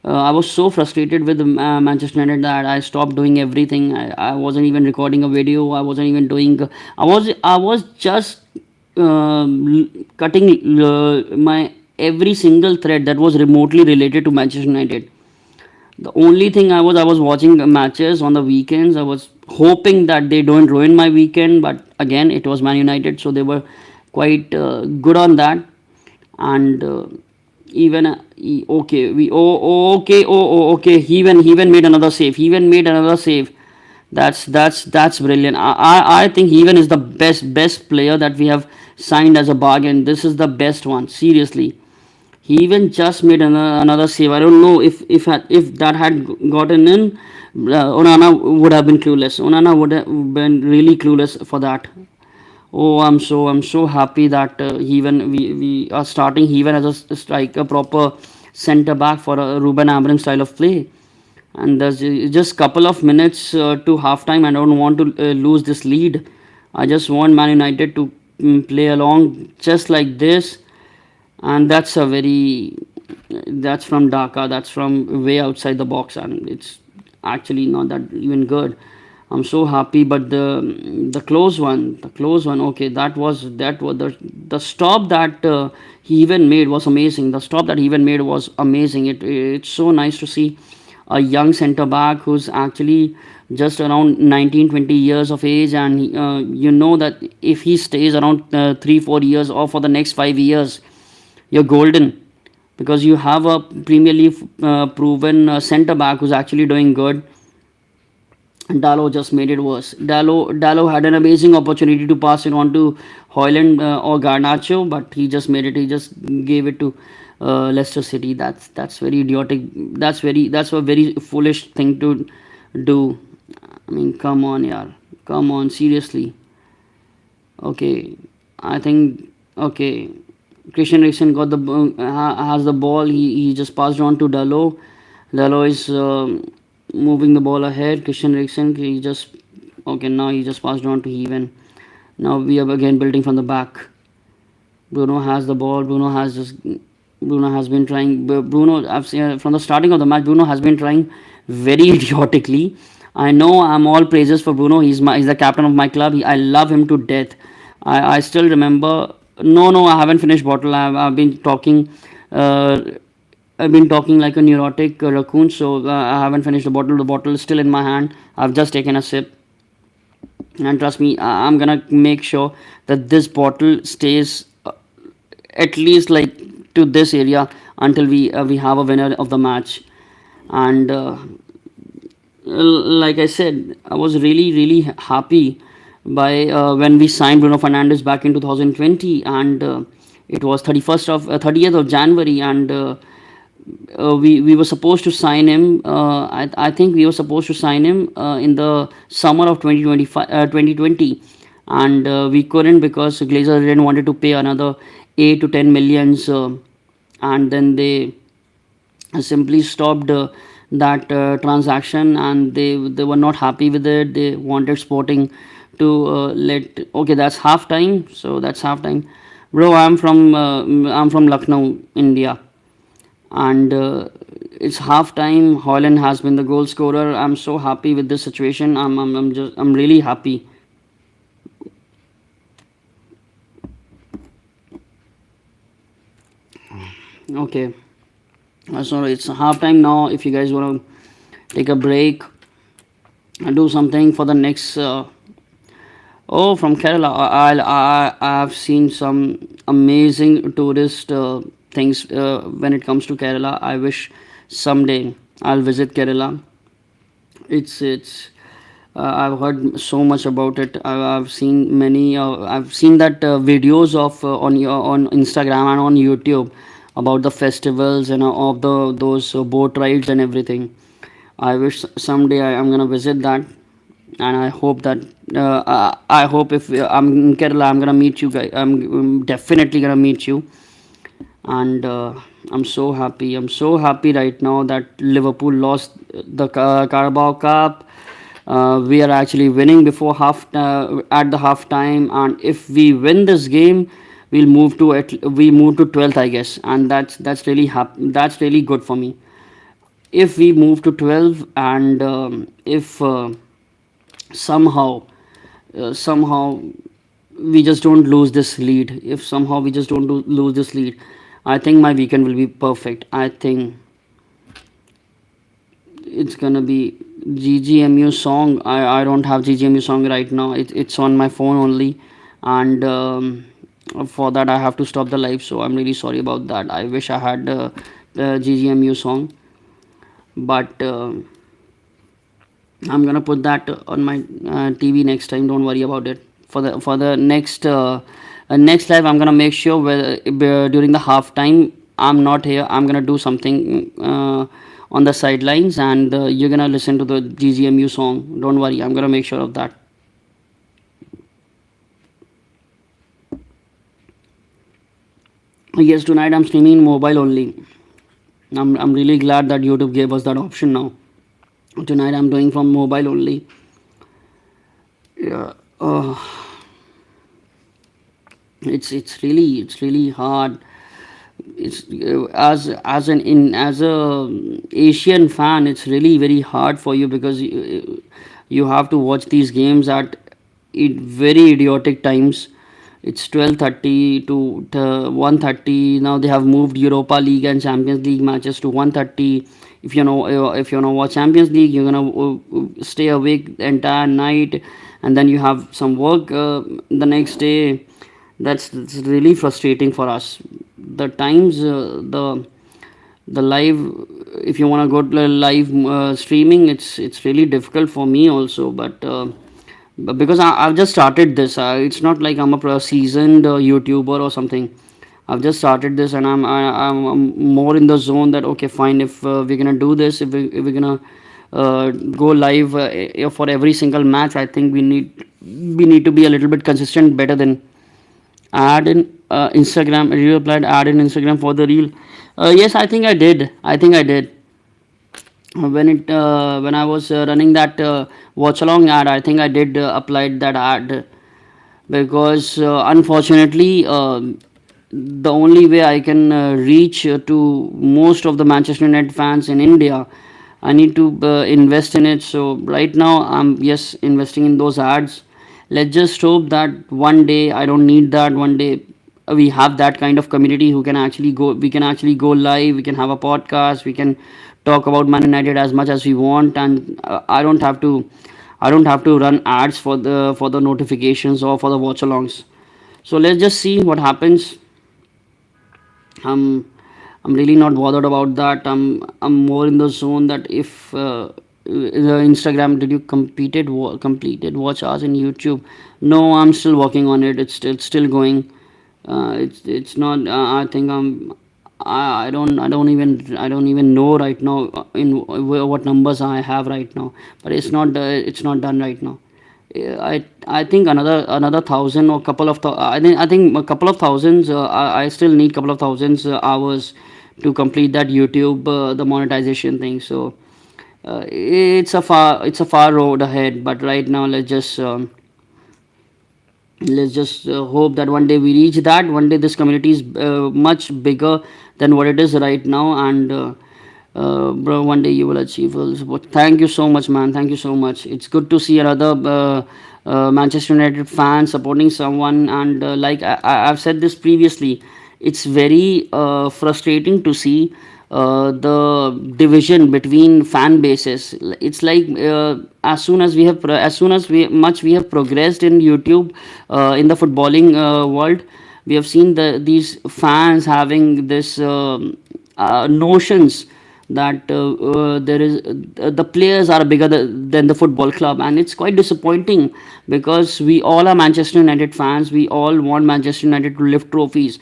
I was so frustrated with Manchester United that I stopped doing everything. I wasn't even recording a video. I wasn't even doing. I was just cutting my every single thread that was remotely related to Manchester United. The only thing I was watching matches on the weekends. I was hoping that they don't ruin my weekend, but again, it was Man United, so they were quite good on that. And even okay, okay. He even made another save. He even made another save. That's brilliant. I think he even is the best player that we have signed as a bargain. This is the best one. Seriously, he even just made another save. I don't know if that had gotten in, Onana would have been clueless. Onana would have been really clueless for that. Oh, I'm so happy that even we are starting even as a striker, proper centre back for a Ruben Amorim style of play. And there's just couple of minutes to halftime. I don't want to lose this lead. I just want Man United to play along just like this, and that's from Dhaka. That's from way outside the box, and it's actually not that even good. I'm so happy, but the close one. Okay, that was the stop that he even made was amazing. The stop that he even made was amazing. It's so nice to see a young centre back who's actually just around 19 20 years of age, and you know that if he stays around 3 4 years or for the next 5 years, you're golden because you have a Premier League proven centre back who's actually doing good. Dallo just made it worse. Dallo had an amazing opportunity to pass it on to Hoyland or Garnacho, but he just made it. He just gave it to Leicester City. That's very idiotic. That's a very foolish thing to do. I mean, come on, yaar. Come on, seriously. Okay, I think okay. Christian Eriksen has the ball. He just passed on to Dallo. Dallo is moving the ball ahead. Christian Eriksen, he just okay. Now he just passed on to Heaven. Now we are again building from the back. Bruno has the ball. Bruno has been trying. Bruno, I've seen from the starting of the match. Bruno has been trying very idiotically. I know I'm all praises for Bruno. He's the captain of my club. I love him to death. I still remember. No, I haven't finished bottle. I've been talking. Uh, I've been talking like a neurotic raccoon, so I haven't finished the bottle. The bottle is still in my hand. I've just taken a sip, and trust me, I'm gonna make sure that this bottle stays at least like to this area until we have a winner of the match. And like I said, I was really really happy by when we signed Bruno Fernandes back in 2020, and it was 30th of January, and we were supposed to sign him. I think we were supposed to sign him in the summer of 2020, and we couldn't because Glazer didn't wanted to pay another 8 to 10 millions, and then they simply stopped that transaction, and they were not happy with it. They wanted Sporting to let, okay, that's half time, so that's half time. Bro, I'm from Lucknow, India, and it's half time. Holland has been the goal scorer. I'm so happy with this situation. I'm really happy. Okay, so it's half time now. If you guys want to take a break and do something for the next. Oh, from Kerala, I've seen some amazing tourist things when it comes to Kerala. I wish someday I'll visit Kerala. It's I've heard so much about it. I've seen many. I've seen that videos of on Instagram and on YouTube about the festivals and of the those boat rides and everything. I wish someday I'm gonna visit that, and I hope that I hope if I'm in Kerala, I'm gonna meet you guys. I'm definitely gonna meet you, and I'm so happy. I'm so happy right now that Liverpool lost the Carabao Cup. We are actually winning before at the half time, and if we win this game, we move to 12th, I guess, and that's really good for me. If we move to 12, and if somehow we just don't lose this lead, if somehow we just don't lose this lead, I think my weekend will be perfect. I think it's gonna be GGMU song. I don't have GGMU song right now. It's on my phone only, and for that I have to stop the live. So I'm really sorry about that. I wish I had the GGMU song, but I'm gonna put that on my TV next time. Don't worry about it. For the next live, I'm gonna make sure whether during the half time I'm not here. I'm gonna do something on the sidelines, and you're gonna listen to the GGMU song. Don't worry. I'm gonna make sure of that. Yes, tonight I'm streaming mobile only. I'm really glad that YouTube gave us that option now. Tonight I'm doing from mobile only. Yeah. It's really hard. It's as a Asian fan, it's really very hard for you, because you have to watch these games at very idiotic times. It's 12:30 to 1:30. Now they have moved Europa League and Champions League matches to 1:30. If you know what Champions League, you're gonna stay awake the entire night, and then you have some work the next day. That's really frustrating for us. The times the live, if you want to go to live streaming, it's really difficult for me also, but because I've just started this, it's not like I'm a seasoned YouTuber or something. I've just started this, and I'm more in the zone that, okay, fine, if we're gonna do this, if we're gonna go live for every single match, I think we need to be a little bit consistent, better than add in Instagram. You applied add in Instagram for the reel. Yes, I think I did when I was running that watch along ad. I think I did applied that ad, because unfortunately the only way I can reach to most of the Manchester United fans in India, I need to invest in it. So right now I'm, yes, investing in those ads. Let's just hope that one day I don't need that. One day we have that kind of community who can actually go. We can actually go live. We can have a podcast. We can talk about Man United as much as we want, and I don't have to run ads for the notifications or for the watch alongs. So let's just see what happens. I'm I'm really not bothered about that. I'm more in the zone that if the Instagram, did you completed watch hours in YouTube? No, I'm still working on it. It's still going. It's not. I think I don't even know right now in what numbers I have right now. But it's not done right now. I think another thousand or couple of I think a couple of thousands. I still need couple of thousands hours to complete that YouTube the monetization thing. So it's a far road ahead. But right now, let's just hope that one day we reach that. One day this community is much bigger than what it is right now, and bro, one day you will achieve it. But thank you so much, man. Thank you so much. It's good to see another Manchester United fan supporting someone, and like I've said this previously, it's very frustrating to see the division between fan bases. It's like as soon as we have progressed in YouTube in the footballing world, we have seen these fans having this notions that there is the players are bigger than the football club, and it's quite disappointing because we all are Manchester United fans. We all want Manchester United to lift trophies.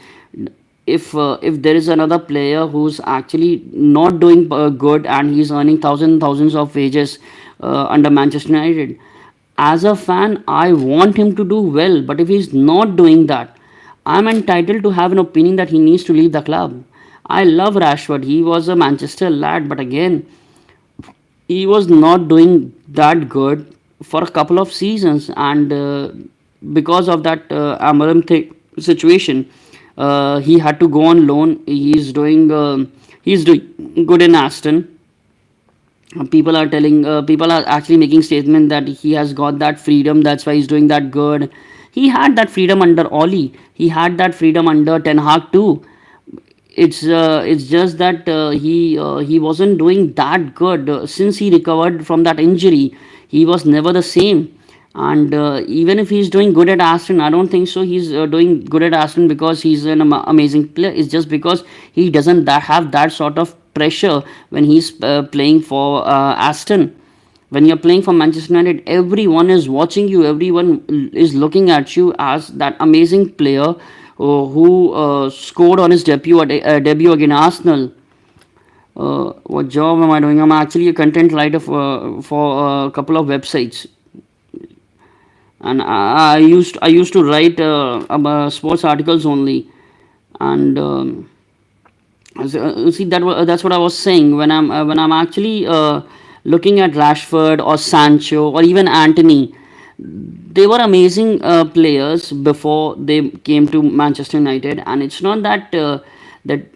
If there is another player who's actually not doing good and he's earning thousands of wages under Manchester United, as a fan I want him to do well, but if he's not doing that, I'm entitled to have an opinion that he needs to leave the club. I love Rashford. He was a Manchester lad, but again, he was not doing that good for a couple of seasons, and because of that situation, he had to go on loan. He's doing good in Aston. People are actually making statement that he has got that freedom, that's why he's doing that good. He had that freedom under Oli, he had that freedom under Ten Hag too. It's just that he wasn't doing that good since he recovered from that injury. He was never the same, and even if he's doing good at Aston, I don't think so he's doing good at Aston because he's an amazing player. It's just because he doesn't have that sort of pressure when he's playing for Aston. When you're playing for Manchester United, everyone is watching you, everyone is looking at you as that amazing player who scored on his debut against Arsenal. What job am I doing? I'm actually a content writer for a couple of websites, and I used to write about sports articles only, and see that's what I was saying when I'm actually looking at Rashford or Sancho or even Anthony. They were amazing players before they came to Manchester United, and it's not that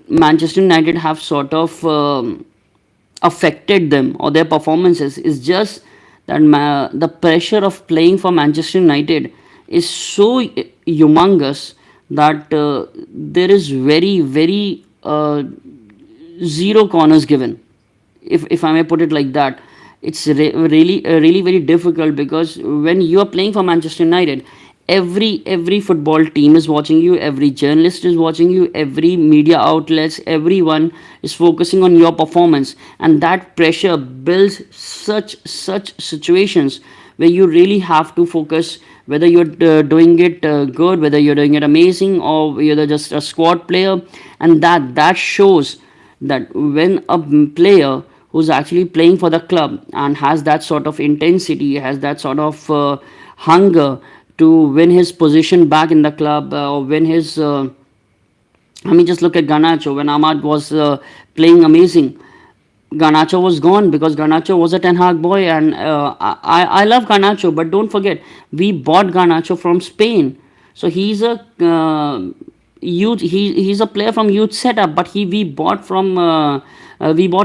Manchester United have sort of affected them or their performances. It's just that the pressure of playing for Manchester United is so humongous that there is very zero corners given, if I may put it like that. It's really very difficult because when you are playing for Manchester United, every football team is watching you, every journalist is watching you, every media outlets, everyone is focusing on your performance, and that pressure builds such situations where you really have to focus whether you're doing it good, whether you're doing it amazing, or you're just a squad player. And that shows that when a player who's actually playing for the club and has that sort of intensity, has that sort of hunger to win his position back in the club, or win his I mean, just look at Garnacho. When Ahmad was playing amazing, Garnacho was gone because Garnacho was a Ten Hag boy, and I love Garnacho, but don't forget we bought Garnacho from Spain, so he's a youth. He's a player from youth setup, but we bought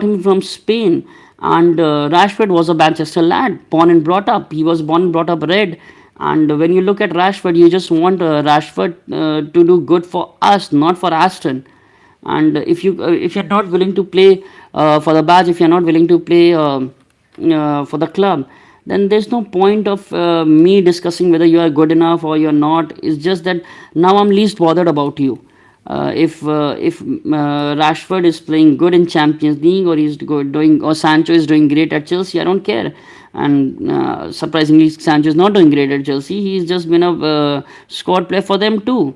him from Spain, and Rashford was a Manchester lad, born and brought up. He was born and brought up red. And when you look at Rashford, you just want Rashford to do good for us, not for Aston. And if you're not willing to play for the badge, if you're not willing to play for the club, then there's no point of me discussing whether you are good enough or you're not. It's just that now I'm least bothered about you. If Rashford is playing good in Champions League, or doing, or Sancho is doing great at Chelsea, I don't care. And surprisingly, Sancho is not doing great at Chelsea. He's just been a squad player for them too.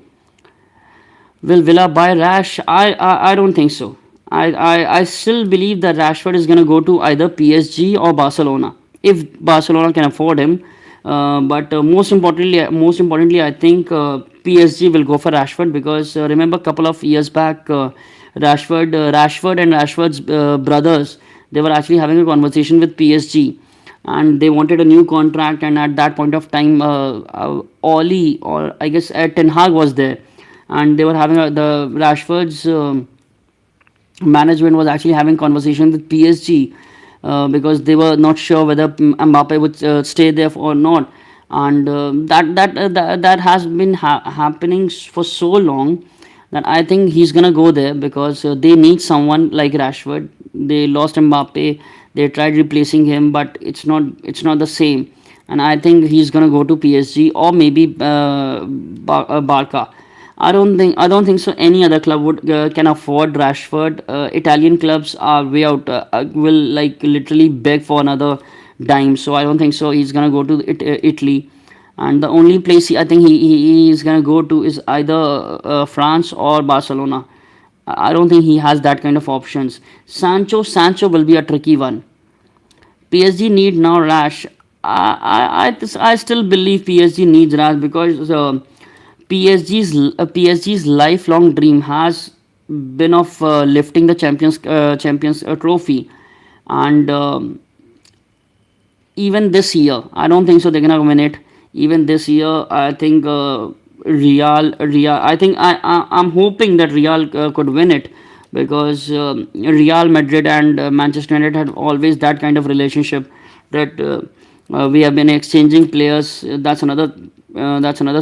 Will Villa buy Rash? I don't think so. I still believe that Rashford is going to go to either PSG or Barcelona. If Barcelona can afford him, But most importantly, I think PSG will go for Rashford because remember a couple of years back, Rashford and Rashford's brothers, they were actually having a conversation with PSG, and they wanted a new contract. And at that point of time, Oli, or I guess Ten Hag was there, and they were having the Rashford's. Management was actually having conversation with PSG because they were not sure whether Mbappe would stay there or not, and that has been happening for so long that I think he's gonna go there because they need someone like Rashford. They lost Mbappe, they tried replacing him, but it's not the same, and I think he's gonna go to PSG or maybe Barca. I don't think so. Any other club would can afford Rashford. Italian clubs are way out. Will like literally beg for another dime. So I don't think so. He's gonna go to Italy, and the only place I think he is gonna go to is either France or Barcelona. I don't think he has that kind of options. Sancho will be a tricky one. PSG need now Rash. I still believe PSG needs Rash because PSG's lifelong dream has been of lifting the champions trophy, and even this year, I don't think so they're gonna win it. Even this year, I think Real. I think I'm hoping that Real could win it because Real Madrid and Manchester United had always that kind of relationship that we have been exchanging players. That's another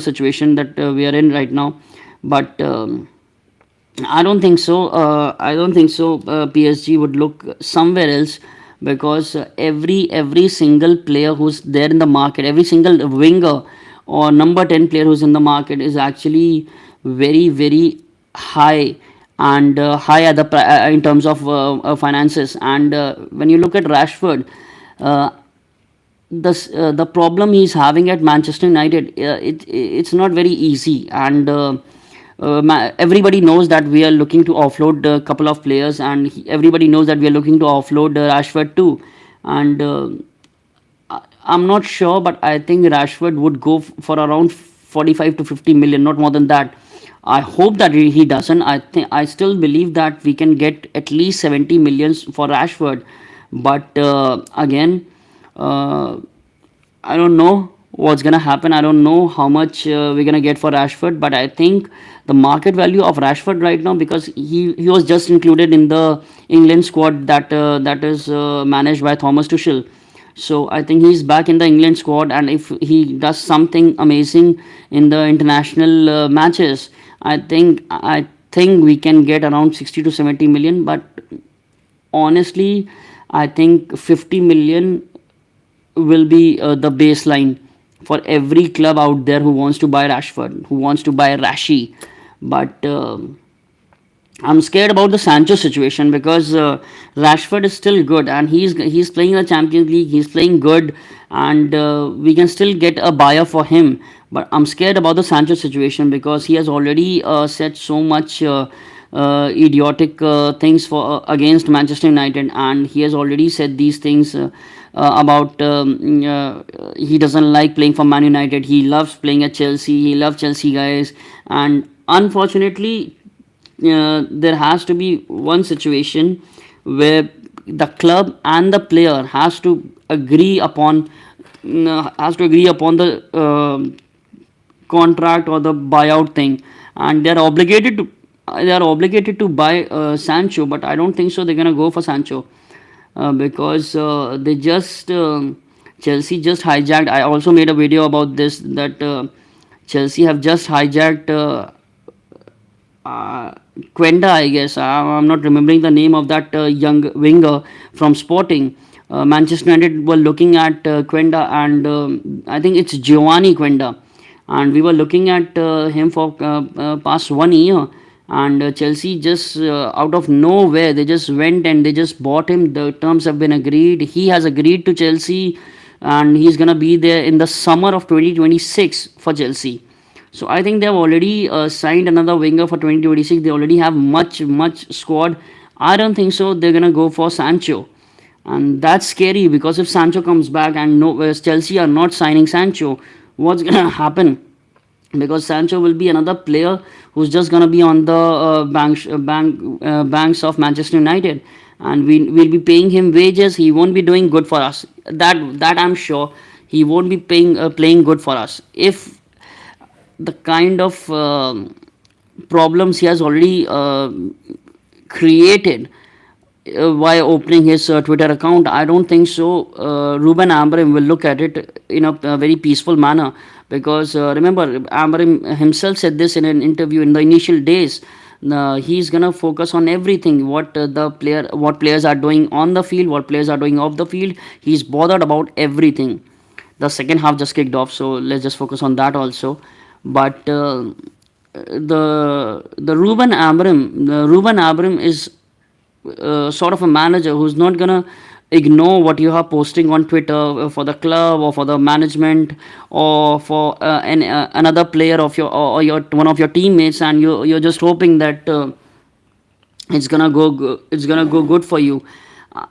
situation that we are in right now, but. I don't think so. I don't think so. PSG would look somewhere else because every single player who's there in the market, every single winger or number 10 player who's in the market is actually very high and high at in terms of finances. And when you look at Rashford, uh, the problem he's having at Manchester United, it's not very easy, and everybody knows that we are looking to offload a couple of players, and everybody knows that we are looking to offload Rashford too, and I'm not sure, but I think Rashford would go for around 45 to 50 million, not more than that. I hope that he doesn't. I still believe that we can get at least 70 millions for Rashford, but again, uh, I don't know what's gonna happen. I don't know how much we're gonna get for Rashford, but I think the market value of Rashford right now, because he was just included in the England squad that is managed by Thomas Tuchel. So I think he's back in the England squad, and if he does something amazing in the international matches, I think we can get around 60 to 70 million. But honestly, I think 50 million will be the baseline for every club out there who wants to buy Rashford, who wants to buy Rashi. But I'm scared about the Sancho situation because Rashford is still good and he's playing in the Champions League. He's playing good, and we can still get a buyer for him. But I'm scared about the Sancho situation because he has already said so much idiotic things for against Manchester United, and he has already said these things. About he doesn't like playing for Man United. He loves playing at Chelsea. He loves Chelsea guys, and unfortunately, there has to be one situation where the club and the player has to agree upon the contract or the buyout thing, and they are obligated to buy Sancho. But I don't think so they're gonna go for Sancho because they just Chelsea just hijacked. I also made a video about this that Chelsea have just hijacked uh, Quenda, I guess. I'm not remembering the name of that young winger from Sporting. Manchester United were looking at Quenda, and I think it's Giovanni Quenda, and we were looking at him for past 1 year. And Chelsea just out of nowhere they just went and they just bought him. The terms have been agreed. He has agreed to Chelsea, and he's gonna be there in the summer of 2026 for Chelsea. So I think they have already signed another winger for 2026. They already have much squad. I don't think so they're gonna go for Sancho. and that's scary because if Sancho comes back and no Chelsea are not signing Sancho, what's gonna happen? Because Sancho will be another player who's just gonna be on the banks of Manchester United, and we will be paying him wages. He won't be doing good for us. That I'm sure he won't be playing good for us if the kind of problems he has already created by opening his Twitter account. I don't think so. Ruben Amorim will look at it in a very peaceful manner because remember, Amorim himself said this in an interview in the initial days. He's gonna focus on everything what players are doing on the field, what players are doing off the field. He's bothered about everything. The second half just kicked off, so let's just focus on that also. But Ruben Amorim is sort of a manager who's not gonna ignore what you are posting on Twitter for the club or for the management or for another player of or your one of your teammates, and you're just hoping that it's gonna go good for you.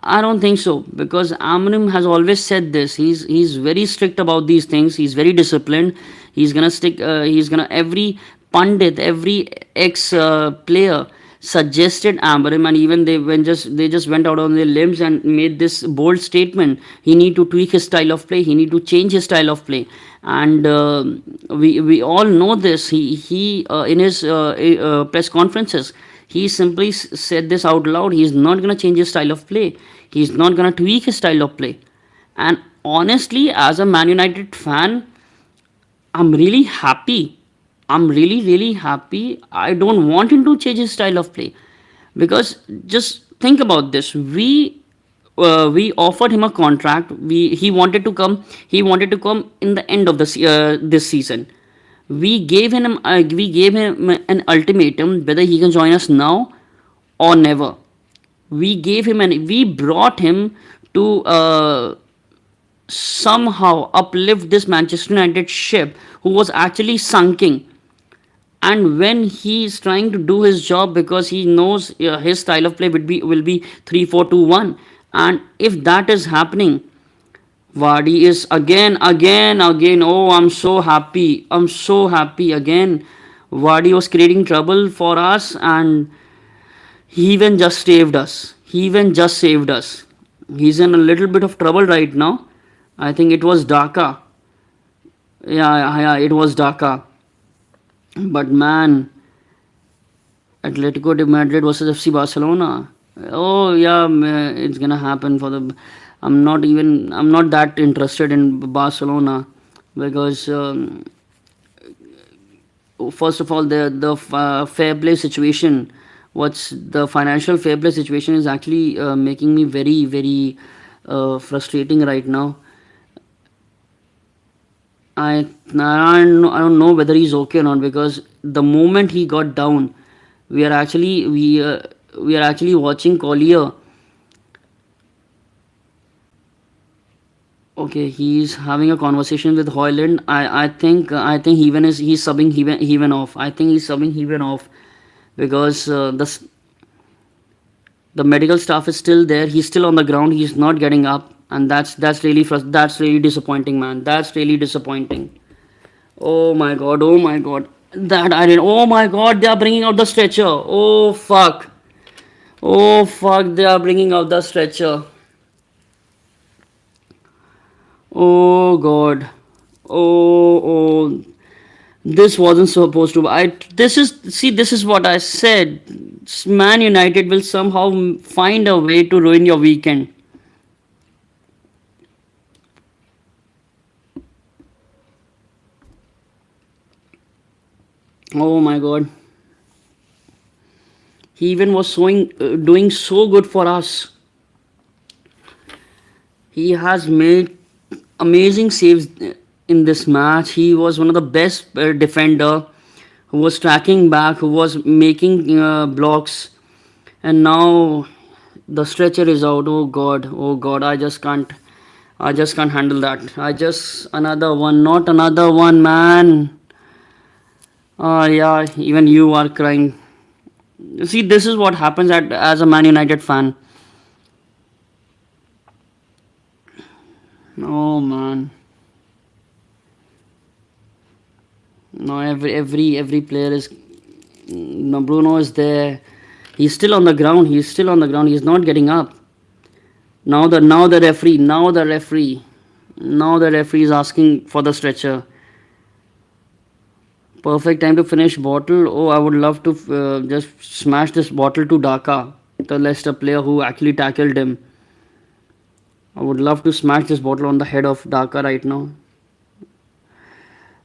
I don't think so because Amrim has always said this. He's very strict about these things. He's very disciplined. He's gonna stick. He's gonna every pundit, every ex player suggested Amrim, and even they just went out on their limbs and made this bold statement. He need to tweak his style of play. He need to change his style of play, and we all know this. He in his press conferences he simply said this out loud. He's not going to change his style of play. He's not going to tweak his style of play. And honestly, as a Man United fan, I'm really happy. I'm really, really happy. I don't want him to change his style of play. Because just think about this. We offered him a contract. He wanted to come. He wanted to come in the end of this season. We gave him an ultimatum whether he can join us now or never. We brought him to somehow uplift this Manchester United ship who was actually sunking. And when he's trying to do his job because he knows his style of play will be 3-4-2-1, and if that is happening, Vardy is again. Oh, I'm so happy. I'm so happy again. Vardy was creating trouble for us, and he even just saved us. He even just saved us. He's in a little bit of trouble right now. I think it was Dhaka. Yeah, it was Dhaka. But man, Atletico de Madrid versus FC Barcelona. Oh yeah, it's gonna happen for the. I'm not that interested in Barcelona because first of all the fair play situation. What's the financial fair play situation is actually making me very frustrating right now. I don't know whether he's okay or not because the moment he got down, we are actually watching Collier. Okay, he's having a conversation with Hoyland. I think he's subbing Heaven off. I think he's subbing Heaven off because the medical staff is still there. He's still on the ground. He's not getting up, and that's really disappointing, man. That's really disappointing. Oh my god! Oh my god! That I didn't. Oh my god! They are bringing out the stretcher. Oh fuck! Oh fuck! They are bringing out the stretcher. Oh god! Oh. This wasn't supposed to. This is what I said. Man United will somehow find a way to ruin your weekend. Oh my god. He even was doing so good for us. He has made amazing saves in this match. He was one of the best defender who was tracking back, who was making blocks, and now the stretcher is out. Oh god, I just can't handle that. I just another one, not another one, man. Yeah, even you are crying. See, this is what happens as a Man United fan. Oh man. No, every player is. No, Bruno is there. He's still on the ground. He's still on the ground. He's not getting up. Now the referee is asking for the stretcher. Perfect time to finish bottle. Oh, I would love to just smash this bottle to Daka, the Leicester player who actually tackled him. I would love to smash this bottle on the head of Daka right now.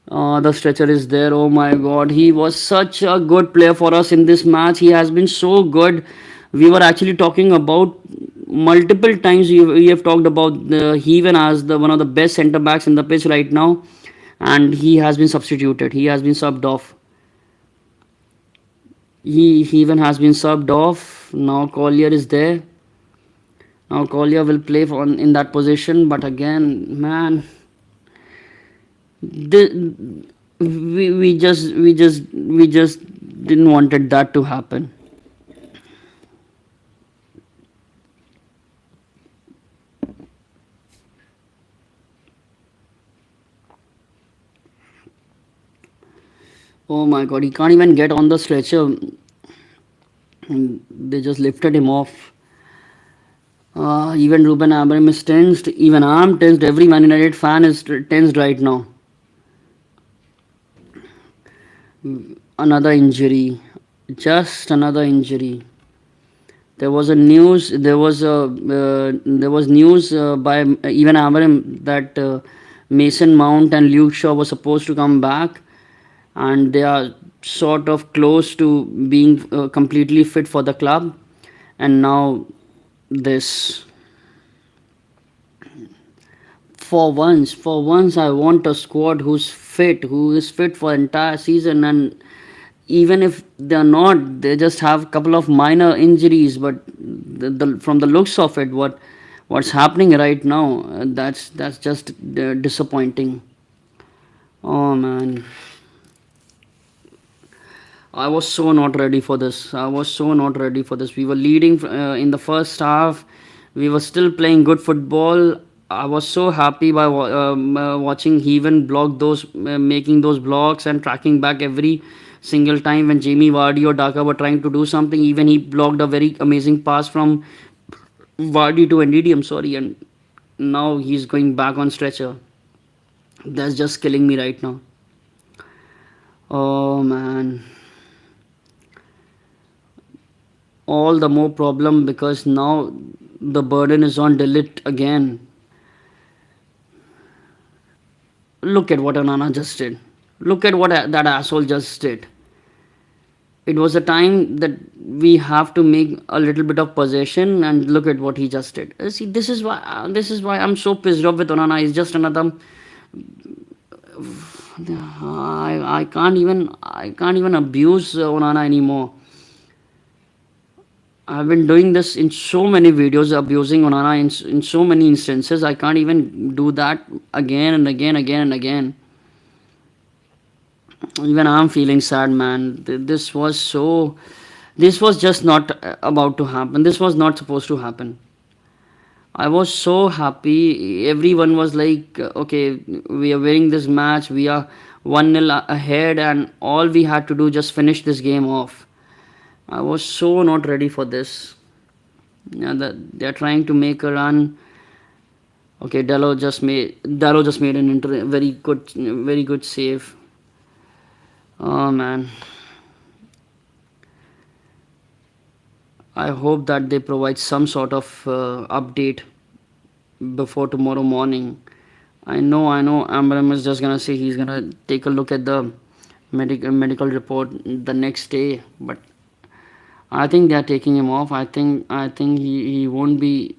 The stretcher is there. Oh my god, he was such a good player for us in this match. He has been so good. We were actually talking about multiple times. We have talked about Heaven as the one of the best centre backs in the pitch right now, and he has been substituted. He has been subbed off. He even has been subbed off. Now Collier is there. Now Collier will play in that position, but again, man, the, we just didn't wanted that to happen. Oh my god, he can't even get on the stretcher. They just lifted him off. Even Ruben Amorim is tensed. Even I'm tensed. Every Man United fan is tensed right now. Another injury. Just another injury. There was a news. There was news by even Amorim that Mason Mount and Luke Shaw were supposed to come back, and they are sort of close to being completely fit for the club. And now this. For once, I want a squad who is fit for entire season, and even if they're not, they just have a couple of minor injuries. But from the looks of it, what's happening right now, that's just disappointing. Oh man, I was so not ready for this. I was so not ready for this. We were leading in the first half. We were still playing good football. I was so happy by watching Heaven block those, making those blocks and tracking back every single time when Jamie Vardy or Daka were trying to do something. Even he blocked a very amazing pass from Vardy to NDD. I'm sorry, and now he's going back on stretcher. That's just killing me right now. Oh man. All the more problem because now the burden is on Delete again. Look at what Anana just did. Look at what that asshole just did. It was a time that we have to make a little bit of possession, and look at what he just did. See, this is why I'm so pissed off with Onana. He's just another. I can't even abuse Onana anymore. I've been doing this in so many videos, abusing Onana in so many instances. I can't even do that again and again, again and again. Even I'm feeling sad, man. This was so. This was just not about to happen. This was not supposed to happen. I was so happy. Everyone was like, okay, we are winning this match. We are 1-0 ahead, and all we had to do just finish this game off. I was so not ready for this. Yeah, they're trying to make a run. Okay, Dallo just made an very good save. Oh man, I hope that they provide some sort of update before tomorrow morning. I know. Amram is just gonna say he's gonna take a look at the medical report the next day, but I think they are taking him off. I think he won't be.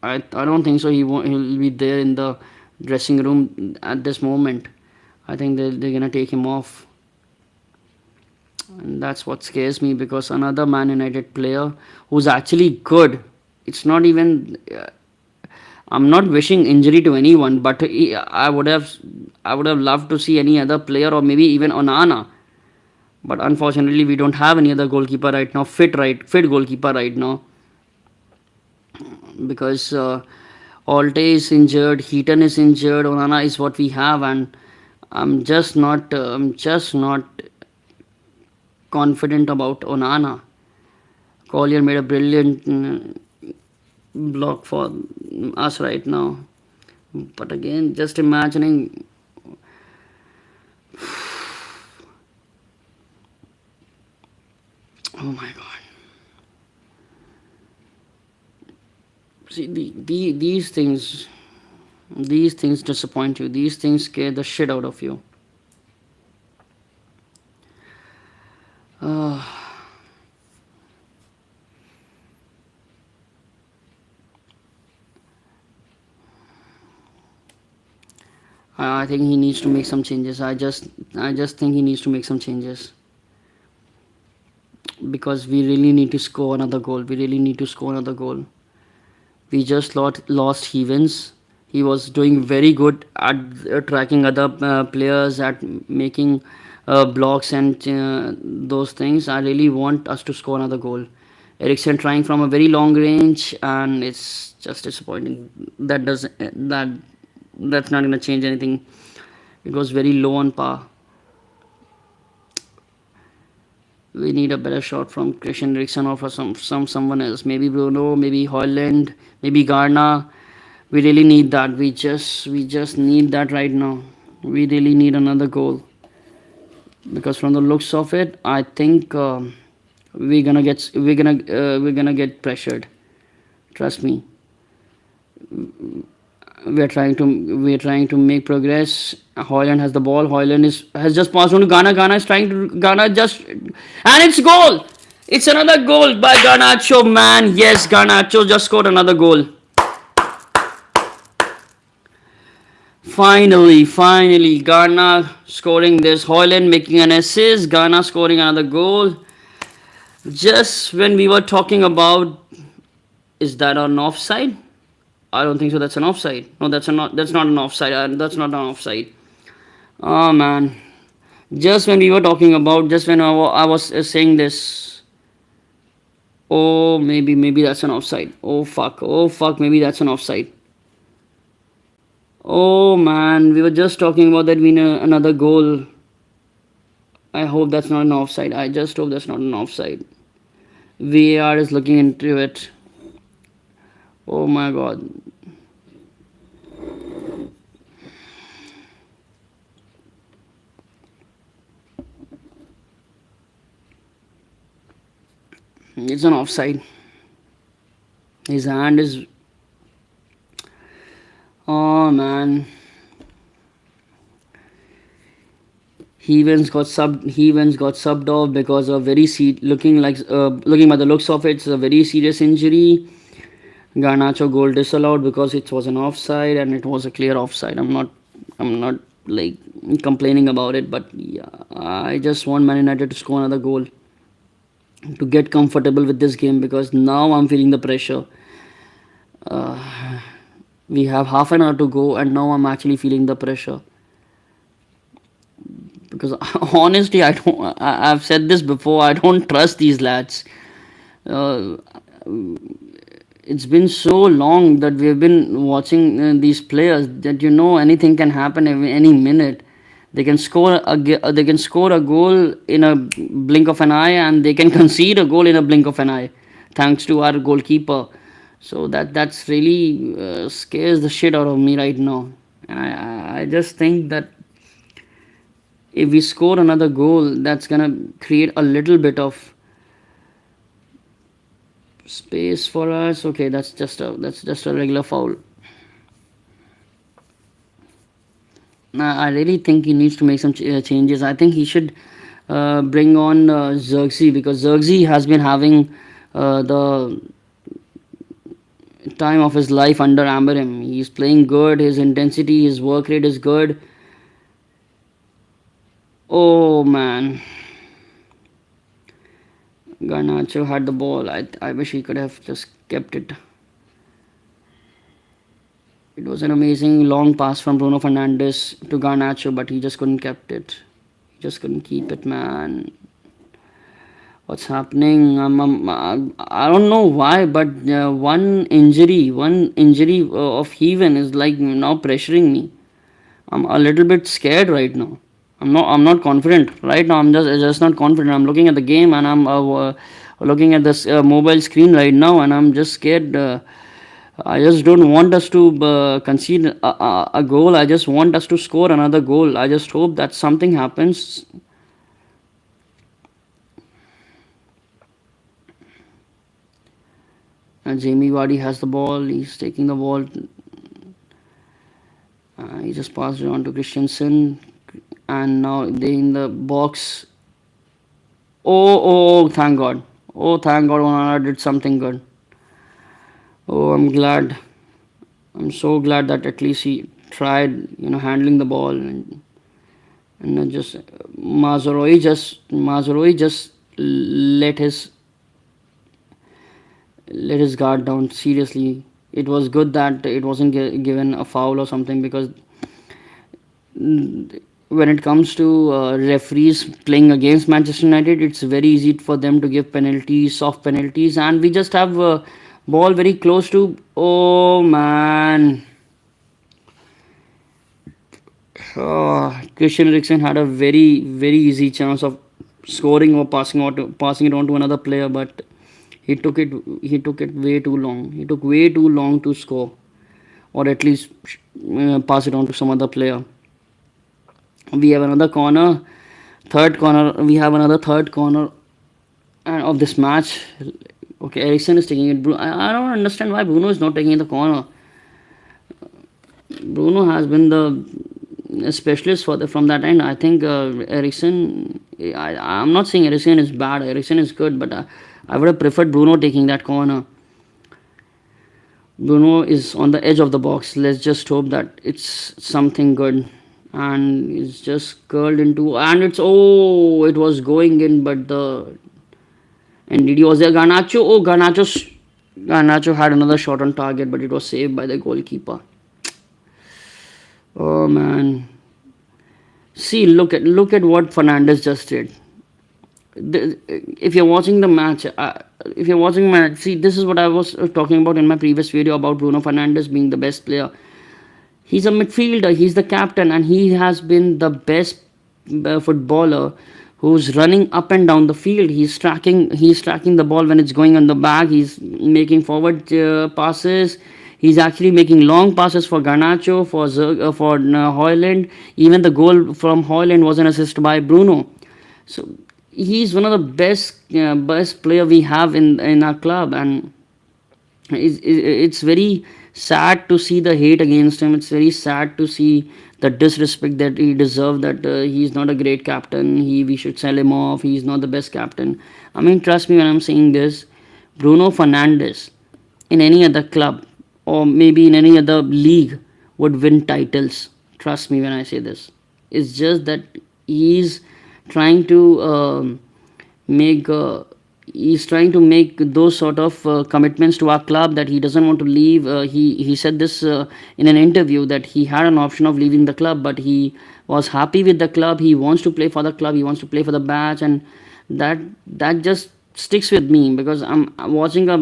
I don't think so. He'll be there in the dressing room at this moment. I think they're gonna take him off, and that's what scares me because another Man United player who's actually good. It's not even. I'm not wishing injury to anyone, but I would have loved to see any other player or maybe even Onana. But unfortunately, we don't have any other goalkeeper right now. Fit goalkeeper right now because Alte is injured, Heaton is injured, Onana is what we have, and I'm just not confident about Onana. Collier made a brilliant block for us right now, but again, just imagining. Oh my god. See, these things disappoint you. These things scare the shit out of you. Uh, I think he needs to make some changes. I just think he needs to make some changes because we really need to score another goal. We really need to score another goal. We just lost Hevens. He was doing very good at tracking other players, at making blocks and those things. I really want us to score another goal. Eriksen trying from a very long range, and it's just disappointing. That's not gonna change anything. It was very low on par. We need a better shot from Christian Eriksen or for someone else. Maybe Bruno, maybe Hoyland, maybe Garner. We really need that. We just need that right now. We really need another goal because from the looks of it, I think we're gonna get pressured. Trust me. We're trying to make progress. Hoyland has the ball. Hoyland has just passed on to Ghana. Ghana just and it's goal. It's another goal by Garnacho, man. Yes, Garnacho just scored another goal. Finally, Ghana scoring this. Hoyland making an assist. Ghana scoring another goal. Just when we were talking about, is that an offside? I don't think so. That's an offside. No, That's not an offside. That's not an offside. Oh man. Just when we were talking about, just when I was saying this. Oh, maybe that's an offside. Oh fuck. Maybe that's an offside. Oh man, we were just talking about that being another goal. I hope that's not an offside. I just hope that's not an offside. VAR is looking into it. Oh my god. It's an offside. His hand is. Oh man. Hevens got subbed off because of looking by the looks of it, it's a very serious injury. Garnacho goal disallowed because it was an offside and it was a clear offside. I'm not like complaining about it, but yeah, I just want Man United to score another goal to get comfortable with this game because now I'm feeling the pressure. We have half an hour to go and now I'm actually feeling the pressure. Because honestly, I've said this before, I don't trust these lads. Uh, it's been so long that we've been watching these players that anything can happen any minute. They can score a goal in a blink of an eye, and they can concede a goal in a blink of an eye, thanks to our goalkeeper. So that's really scares the shit out of me right now. And I just think that if we score another goal, that's gonna create a little bit of space for us. Okay, that's just a regular foul. I really think he needs to make some changes. I think he should bring on Xerxes because Xerxes has been having the time of his life under Amorim. He's playing good. His intensity, his work rate is good. Oh man. Garnacho had the ball. I wish he could have just kept it. It was an amazing long pass from Bruno Fernandes to Garnacho, but he just couldn't kept it. He just couldn't keep it, man. What's happening? I don't know why, but one injury of Heaven is like now pressuring me. I'm a little bit scared right now. I'm not confident right now. I'm just not confident. I'm looking at the game and I'm looking at this mobile screen right now, and I'm just scared. I just don't want us to concede a goal. I just want us to score another goal. I just hope that something happens. And Jamie Vardy has the ball. He's taking the ball. He just passed it on to Christensen, and now they in the box. Oh, thank God. Oh, thank God, Onana did something good. Oh, I'm glad. I'm so glad that at least he tried, handling the ball, and not just Mazaroi just let his let his guard down. Seriously, it was good that it wasn't given a foul or something, because when it comes to referees playing against Manchester United, it's very easy for them to give penalties, soft penalties, and we just have ball very close to. Oh man, Christian Eriksen had a very easy chance of scoring or passing it on to another player, but he took it he took it way too long. He took way too long to score, or at least pass it on to some other player. We have another corner, third corner. We have another third corner of this match. Okay, Ericsson is taking it. I don't understand why Bruno is not taking the corner. Bruno has been the specialist from that end. I think Ericsson. I'm not saying Ericsson is bad. Ericsson is good, but I would have preferred Bruno taking that corner. Bruno is on the edge of the box. Let's just hope that it's something good. And it's just curled into, and it was going in, but the and did was there Garnacho? Oh, Garnacho had another shot on target, but it was saved by the goalkeeper. Oh man, see, look at what Fernandes just did. If you're watching the match, see, this is what I was talking about in my previous video about Bruno Fernandes being the best player. He's a midfielder, he's the captain, and he has been the best footballer who's running up and down the field. He's tracking the ball when it's going on the back. He's making forward passes. He's actually making long passes for Garnacho, for Højlund. Even the goal from Højlund was an assist by Bruno. So he's one of the best player we have in our club, and it's very sad to see the hate against him. It's very sad to see the disrespect that he deserved, that he's not a great captain. We should sell him off. He's not the best captain. I mean, trust me when I'm saying this. Bruno Fernandes in any other club, or maybe in any other league, would win titles. Trust me when I say this. It's just that he's trying to make he's trying to make those sort of commitments to our club, that he doesn't want to leave. He said this in an interview, that he had an option of leaving the club, but he was happy with the club. He wants to play for the club. He wants to play for the badge, and that just sticks with me, because I'm watching a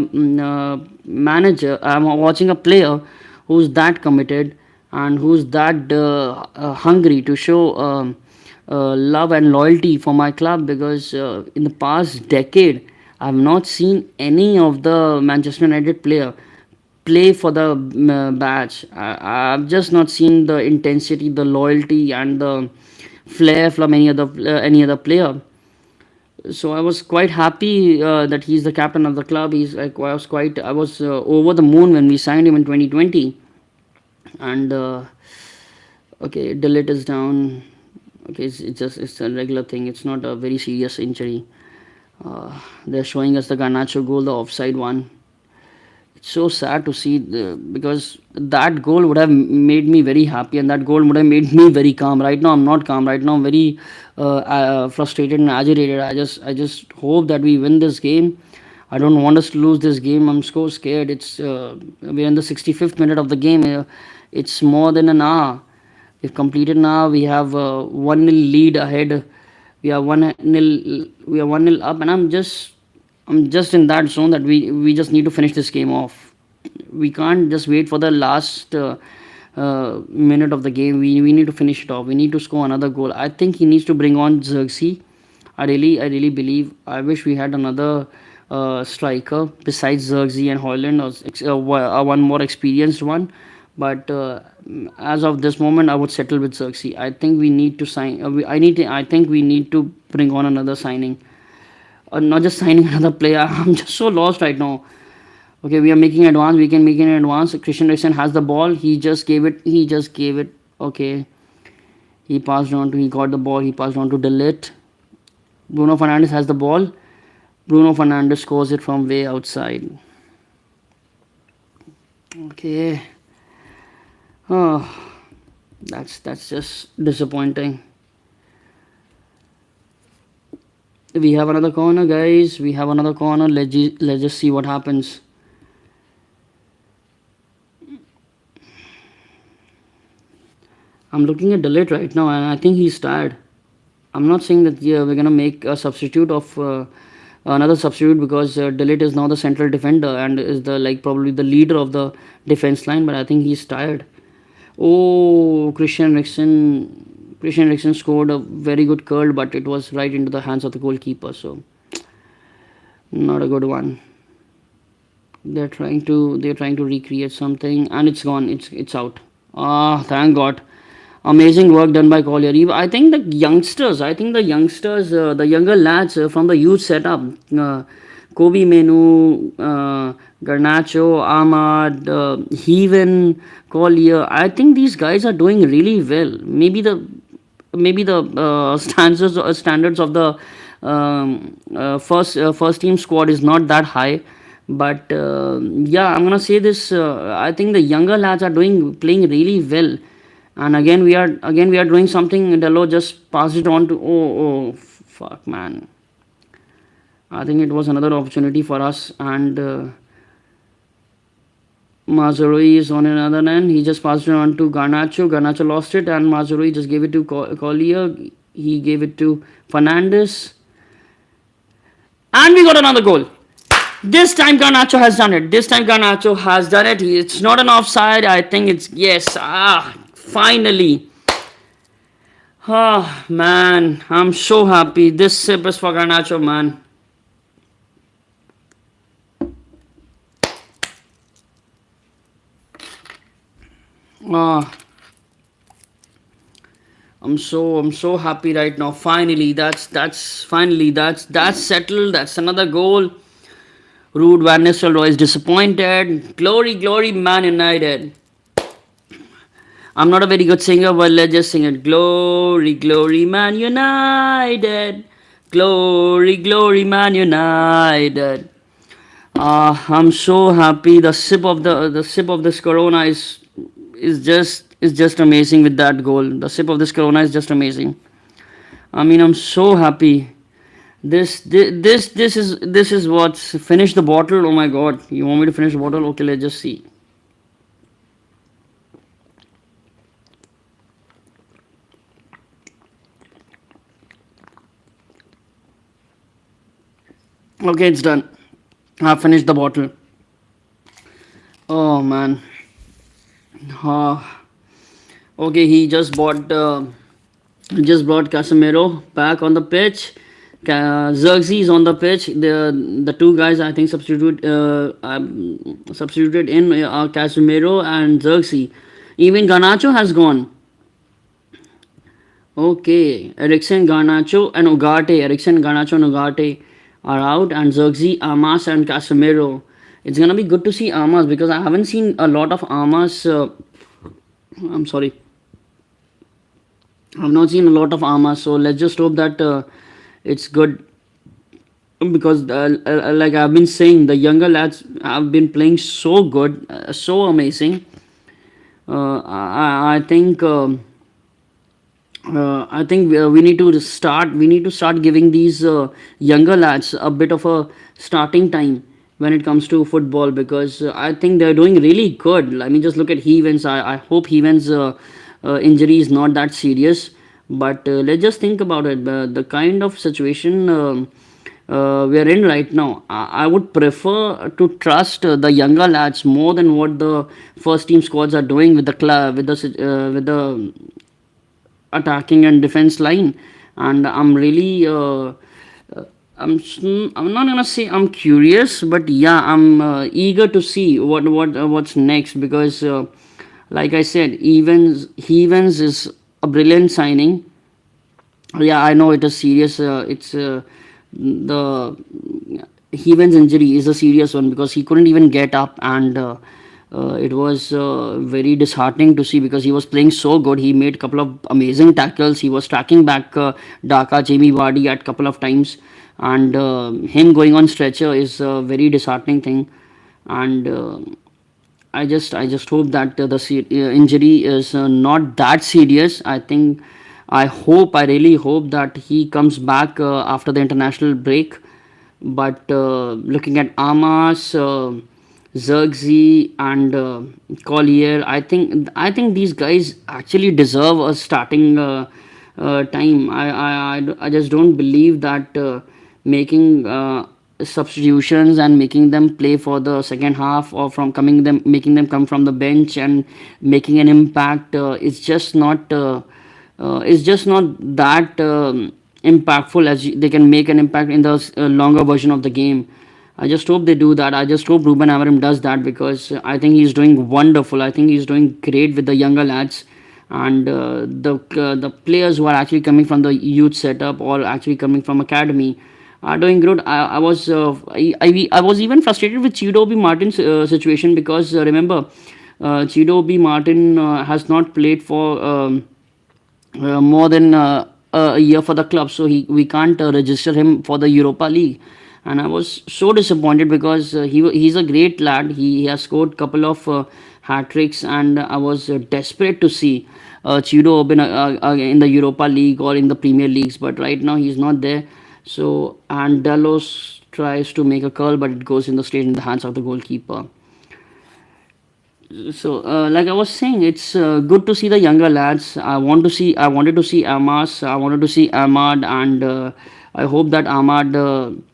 manager. I'm watching a player who's that committed and who's that hungry to show love and loyalty for my club, because in the past decade I've not seen any of the Manchester United player play for the badge. I've just not seen the intensity, the loyalty, and the flair from any other player. So I was quite happy that he's the captain of the club. I was over the moon when we signed him in 2020. And okay, delete is down. Okay, it's a regular thing. It's not a very serious injury. They're showing us the Garnacho goal, the offside one. It's so sad to see, because that goal would have made me very happy, and that goal would have made me very calm. Right now, I'm not calm. Right now, I'm very frustrated and agitated. I just hope that we win this game. I don't want us to lose this game. I'm so scared. We're in the 65th minute of the game. It's more than an hour. We've completed now. We have 1-0 lead ahead We are 1-0. We are 1-0 up, and I'm just in that zone that we just need to finish this game off. We can't just wait for the last minute of the game. We need to finish it off. We need to score another goal. I think he needs to bring on Xerxes. I really believe. I wish we had another striker besides Xerxes and Hoyland, or one more experienced one. But as of this moment, I would settle with Xerxes. I think we need to sign. I think we need to bring on another signing, not just signing another player. I'm just so lost right now. Okay, we are making advance. We can make an advance. Christian Eriksen has the ball. He just gave it. He just gave it. Okay, he passed on to. He got the ball. He passed on to Delete. Bruno Fernandes has the ball. Bruno Fernandes scores it from way outside. Okay. Oh, that's just disappointing. We have another corner, guys. We have another corner. Let's just see what happens. I'm looking at Delete right now, and I think he's tired. I'm not saying that we're gonna make a substitute of another substitute, because Delete is now the central defender and is the probably the leader of the defense line. But I think he's tired. Oh, Christian Eriksen scored a very good curl, but it was right into the hands of the goalkeeper. So not a good one. They're trying to recreate something, and it's gone. It's out. Ah, thank God. Amazing work done by Collier. The younger lads from the youth setup, Kobe Menu, Garnacho, Ahmad, Heaven, Collier. I think these guys are doing really well. Maybe the standards of the first team squad is not that high, but yeah, I'm gonna say this. I think the younger lads are playing really well. And again we are doing something. Delo just passed it on to, fuck, man. I think it was another opportunity for us, and Mazarui is on another end. He just passed it on to Garnacho. Garnacho lost it, and Mazarui just gave it to Collier. He gave it to Fernandes, and we got another goal. This time Garnacho has done it. It's not an offside. I think it's yes. Finally. Ah, man, I'm so happy. This sip is for Garnacho, man. Ah, I'm so happy right now. Finally, that's settled. That's another goal. Ruud van Nistelrooy is disappointed. Glory, Man United. I'm not a very good singer, but let's just sing it. Glory, Man United. Glory, Man United. I'm so happy. The sip of this Corona is just amazing with that goal. The sip of this Corona is just amazing. I mean, I'm so happy. This is what's finish the bottle. Oh my God! You want me to finish the bottle? Okay, let's just see. Okay, it's done. I finished the bottle. Oh man. Okay, he just brought Casemiro back on the pitch. Xerxes is on the pitch. The two guys I think substituted in Casemiro and Xerxes. Even Garnacho has gone. Okay, Eriksen, Garnacho, and Ugarte are out, and Xerxes, Amas, and Casemiro. It's gonna be good to see Amas, because I haven't seen a lot of Amas. I'm sorry, I've not seen a lot of Amas. So let's just hope that it's good, because like I've been saying, the younger lads have been playing so good, so amazing. I think. We need to start giving these younger lads a bit of a starting time when it comes to football, because I think they're doing really good. I mean, just look at Heavens. I hope Heavens' injury is not that serious, But let's just think about it. The kind of situation we are in right now. I would prefer to trust the younger lads more than what the first team squads are doing with the with the attacking and defense line. And I'm really I'm not gonna say I'm curious, but yeah, I'm eager to see what's next, because like I said, Evans is a brilliant signing. Yeah, I know it is serious. It's the Heaven's injury is a serious one, because he couldn't even get up, and it was very disheartening to see, because he was playing so good. He made a couple of amazing tackles. He was tracking back Dhaka, Jamie Vardy at couple of times, and him going on stretcher is a very disheartening thing. And I just hope that the injury is not that serious. I really hope that he comes back after the international break. But looking at Amas, Zirkzee, and Collier, I think these guys actually deserve a starting time. I just don't believe that making substitutions and making them play for the second half, or from coming them making them come from the bench and making an impact, is just not that impactful as they can make an impact in the longer version of the game. I just hope they do that. I just hope Ruben Amorim does that, because I think he's doing wonderful. I think he's doing great with the younger lads, and the players who are actually coming from the youth setup or actually coming from academy are doing good. I was even frustrated with Chido B. Martin's situation, because remember, Chido B. Martin has not played for more than a year for the club, so we can't register him for the Europa League. And I was so disappointed, because he's a great lad. He has scored couple of hat tricks, and I was desperate to see Chido Oben in the Europa League or in the Premier Leagues, but right now he's not there. So, and Delos tries to make a curl, but it goes in the straight in the hands of the goalkeeper. So, like I was saying, it's good to see the younger lads. I wanted to see Amas. I wanted to see Ahmad, and I hope that Ahmad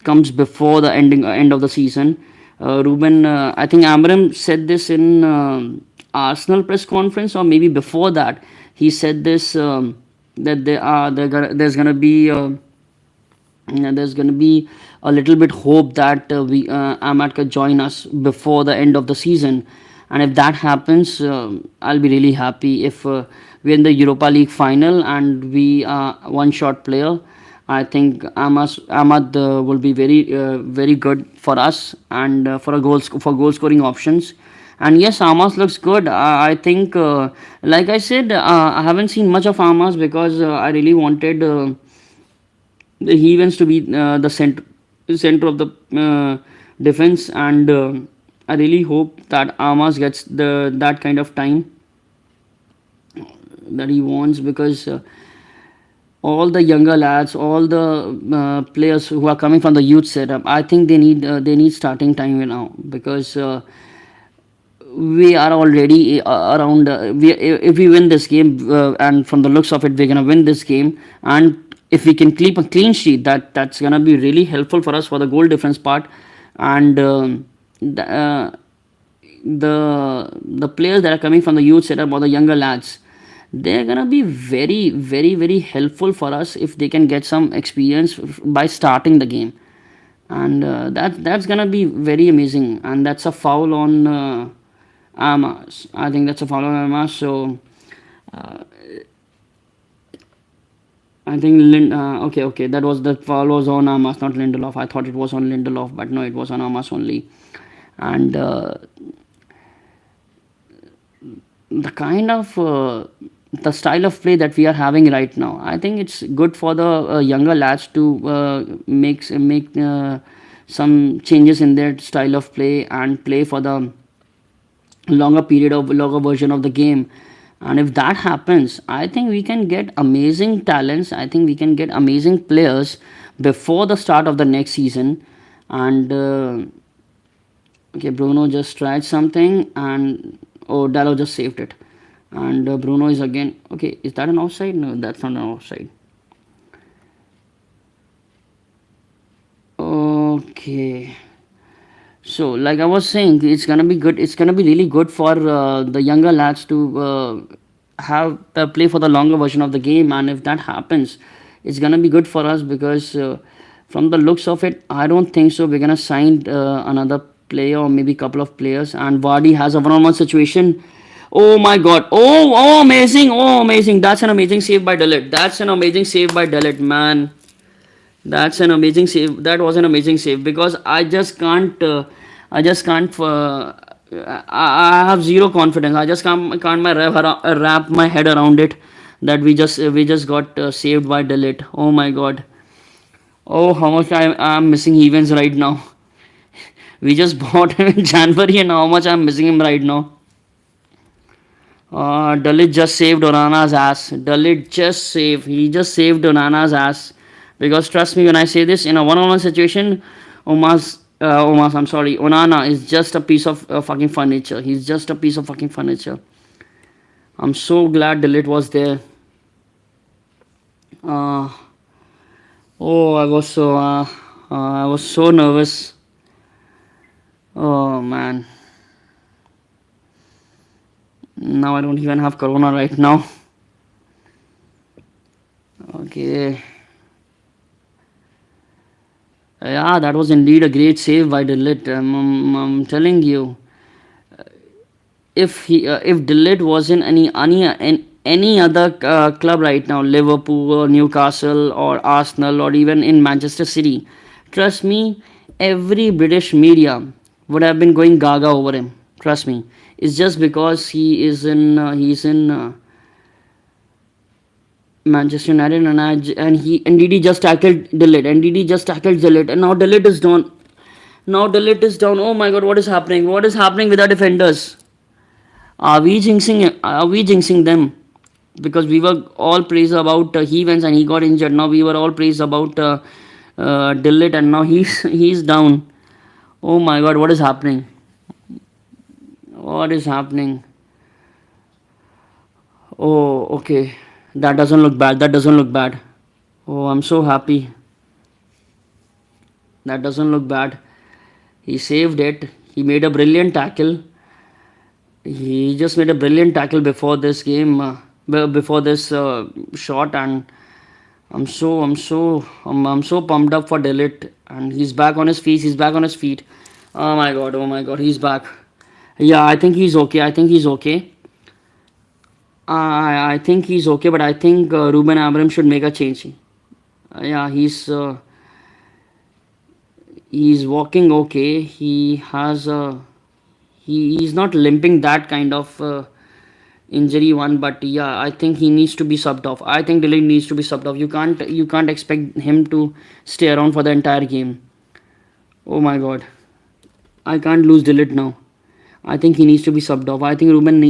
comes before the end of the season. Ruben, I think Amram said this in Arsenal press conference, or maybe before that. He said this, that there's gonna be. There's going to be a little bit hope that we Ahmad could join us before the end of the season. And if that happens, I'll be really happy. If we're in the Europa League final and we are one shot player, I think Ahmad will be very good for us, and for goal scoring options. And yes, Amas looks good. I think, like I said, I haven't seen much of Amas, because I really wanted he wants to be the center of the defense, and I really hope that Amas gets the that kind of time that he wants, because all the younger lads, all the players who are coming from the youth setup, I think they need starting time now, because we are already around. If we win this game, and from the looks of it, we're gonna win this game, and if we can keep a clean sheet, that's gonna be really helpful for us for the goal difference part. And the, uh, the players that are coming from the youth setup or the younger lads, they're gonna be very helpful for us if they can get some experience by starting the game. And that's gonna be very amazing. And that's a foul on Amas. I think that's a foul on Amas. So I think okay, that was the foul was on Amas, not Lindelof. I thought it was on Lindelof, but no, it was on Amas only. And the kind of the style of play that we are having right now, I think it's good for the younger lads to make some changes in their style of play and play for the longer version of the game. And if that happens, I think we can get amazing talents. I think we can get amazing players before the start of the next season. And okay, Bruno just tried something, and oh, Dallo just saved it. And Bruno is again. Okay, is that an offside? No, that's not an offside. Okay. So, like I was saying, it's gonna be good. It's gonna be really good for the younger lads to have play for the longer version of the game. And if that happens, it's gonna be good for us because from the looks of it, I don't think so. We're gonna sign another player or maybe a couple of players. And Vardy has a one-on-one situation. Oh my God! Oh, amazing! Oh, amazing! That's an amazing save by Delit. That's an amazing save by Delit, man. That's an amazing save. That was an amazing save because I just can't. I just can't. I have zero confidence. I just can't wrap my head around it that we just got saved by Delete. Oh my God. Oh, how much I'm missing events right now. We just bought him in January and how much I'm missing him right now. Dalit just saved Onana's ass. Dalit just saved. He just saved Onana's ass. Because trust me when I say this, in a one-on-one situation, I'm sorry, Onana is just a piece of fucking furniture. He's just a piece of fucking furniture. I'm so glad Dalit was there. Uh, oh, I was so nervous. Oh man. Now I don't even have corona right now. Okay. Yeah, that was indeed a great save by Dillit. I'm telling you, if Dillit was in any other club right now, Liverpool or Newcastle or Arsenal or even in Manchester City, trust me, every British media would have been going gaga over him. Trust me, it's just because he's in Manchester United and Didi just tackled Dillit and Didi just tackled Dillit and now Dillit is down. Now the lid is down. Oh my God, what is happening? What is happening with our defenders? Are we jinxing? Are we jinxing them? Because we were all praised about he went and he got injured. Now we were all praised about Dillit and now he's down. Oh my God, what is happening? What is happening? Oh, okay. That doesn't look bad. That doesn't look bad. Oh, I'm so happy. That doesn't look bad. He saved it. He made a brilliant tackle. He just made a brilliant tackle before this game, before this shot, and I'm so pumped up for Delit, and he's back on his feet. He's back on his feet. Oh my God! Oh my God! He's back. Yeah, I think he's okay. I think he's okay. I think he's okay, but I think Ruben Amorim should make a change. Yeah, he's walking okay. He has he's not limping that kind of injury one, but yeah, I think he needs to be subbed off. I think Dilly needs to be subbed off. You can't expect him to stay around for the entire game. Oh my God, I can't lose Dillit now. I think he needs to be subbed off. I think Ruben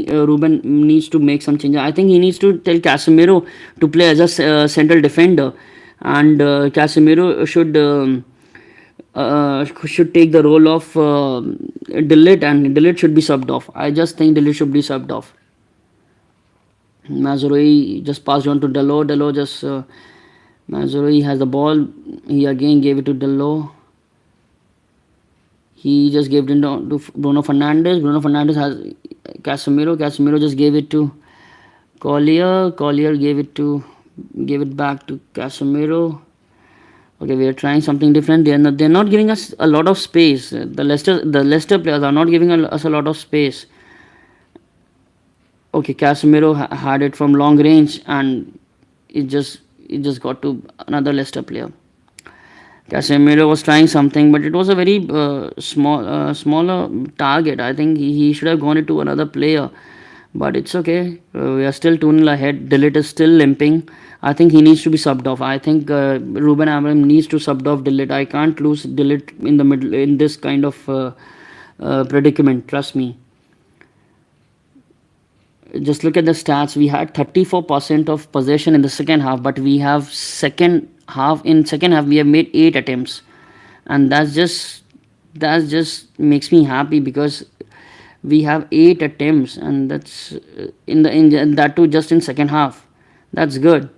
needs to make some changes. I think he needs to tell Casemiro to play as a central defender, and Casemiro should take the role of Dillit, and Dillit should be subbed off. I just think Dillit should be subbed off. Mazurui just passed on to Delo. Delo just Mazurui has the ball. He again gave it to Delo. He just gave it to Bruno Fernandes. Bruno Fernandes has Casemiro. Casemiro just gave it to Collier. Collier gave it back to Casemiro. Okay, we are trying something different. They're not giving us a lot of space. The Leicester players are not giving us a lot of space. Okay, Casemiro had it from long range and it just got to another Leicester player. Casemiro was trying something, but it was a very smaller target. I think he should have gone it to another player, but it's okay. We are still 2-0 ahead. Dillit is still limping. I think he needs to be subbed off. I think Ruben Amorim needs to sub off Dillit. I can't lose Dillit in the middle in this kind of predicament. Trust me. Just look at the stats. We had 34% of possession in the second half, but we have second half we have made 8 attempts, and that just makes me happy because We have 8 attempts, and that's in that too just in second half. That's good.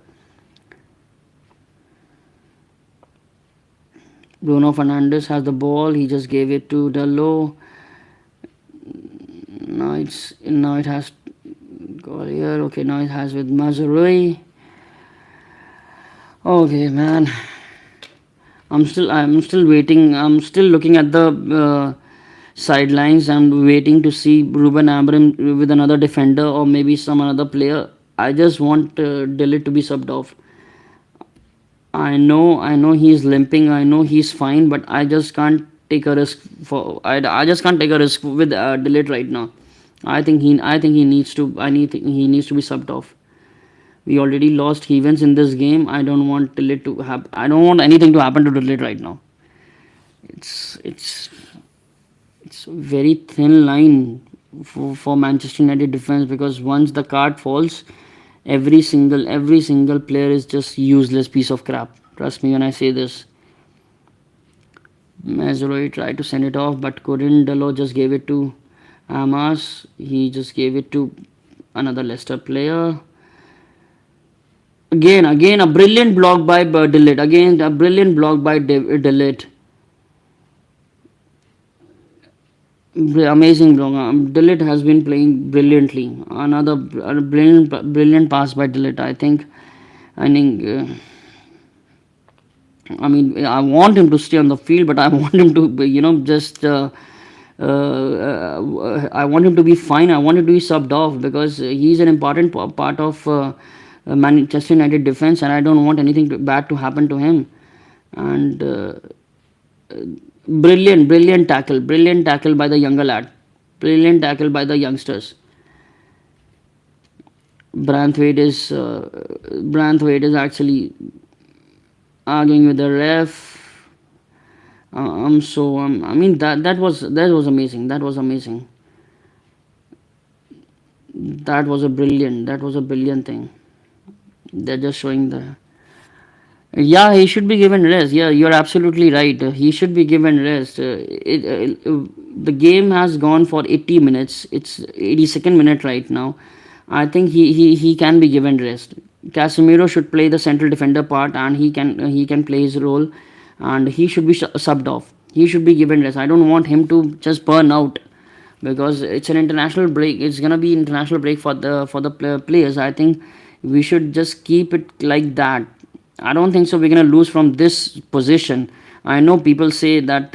Bruno Fernandes has the ball. He just gave it to Dalot. Now it has goal here. Okay, now it has with Mazurui. Okay, man. I'm still waiting. I'm still looking at the sidelines. I'm waiting to see Ruben Amorim with another defender or maybe some another player. I just want Dillit to be subbed off. I know he's limping. I know he's fine, but I just can't take a risk for. I just can't take a risk with Dillit right now. I think he needs to. He needs to be subbed off. We already lost Evans in this game. I don't want Dillit to have. I don't want anything to happen to Dillit right now. It's it's a very thin line for Manchester United defense, because once the card falls, every single player is just useless piece of crap. Trust me when I say this. Mazraoui tried to send it off but couldn't. Dalot just gave it to Amas. He just gave it to another Leicester player. Again, a brilliant block by Dillit. Again, a brilliant block by Dillit. Amazing block. Dillit has been playing brilliantly. Another brilliant pass by Dillit. I want him to stay on the field, but I want him to, just. I want him to be fine. I want him to be subbed off because he's an important part of Manchester United defense, and I don't want anything bad to happen to him. And brilliant tackle by the younger lad, brilliant tackle by the youngsters. Branthwaite is actually arguing with the ref. That was amazing. That was a brilliant thing. They're just showing the. Yeah, he should be given rest. Yeah, you're absolutely right. He should be given rest. The game has gone for 80 minutes. It's 82nd minute right now. I think he can be given rest. Casemiro should play the central defender part, and he can play his role, and he should be subbed off. He should be given rest. I don't want him to just burn out, because it's an international break. It's gonna be international break for the players. I think we should just keep it like that. I don't think so. We're gonna lose from this position. I know people say that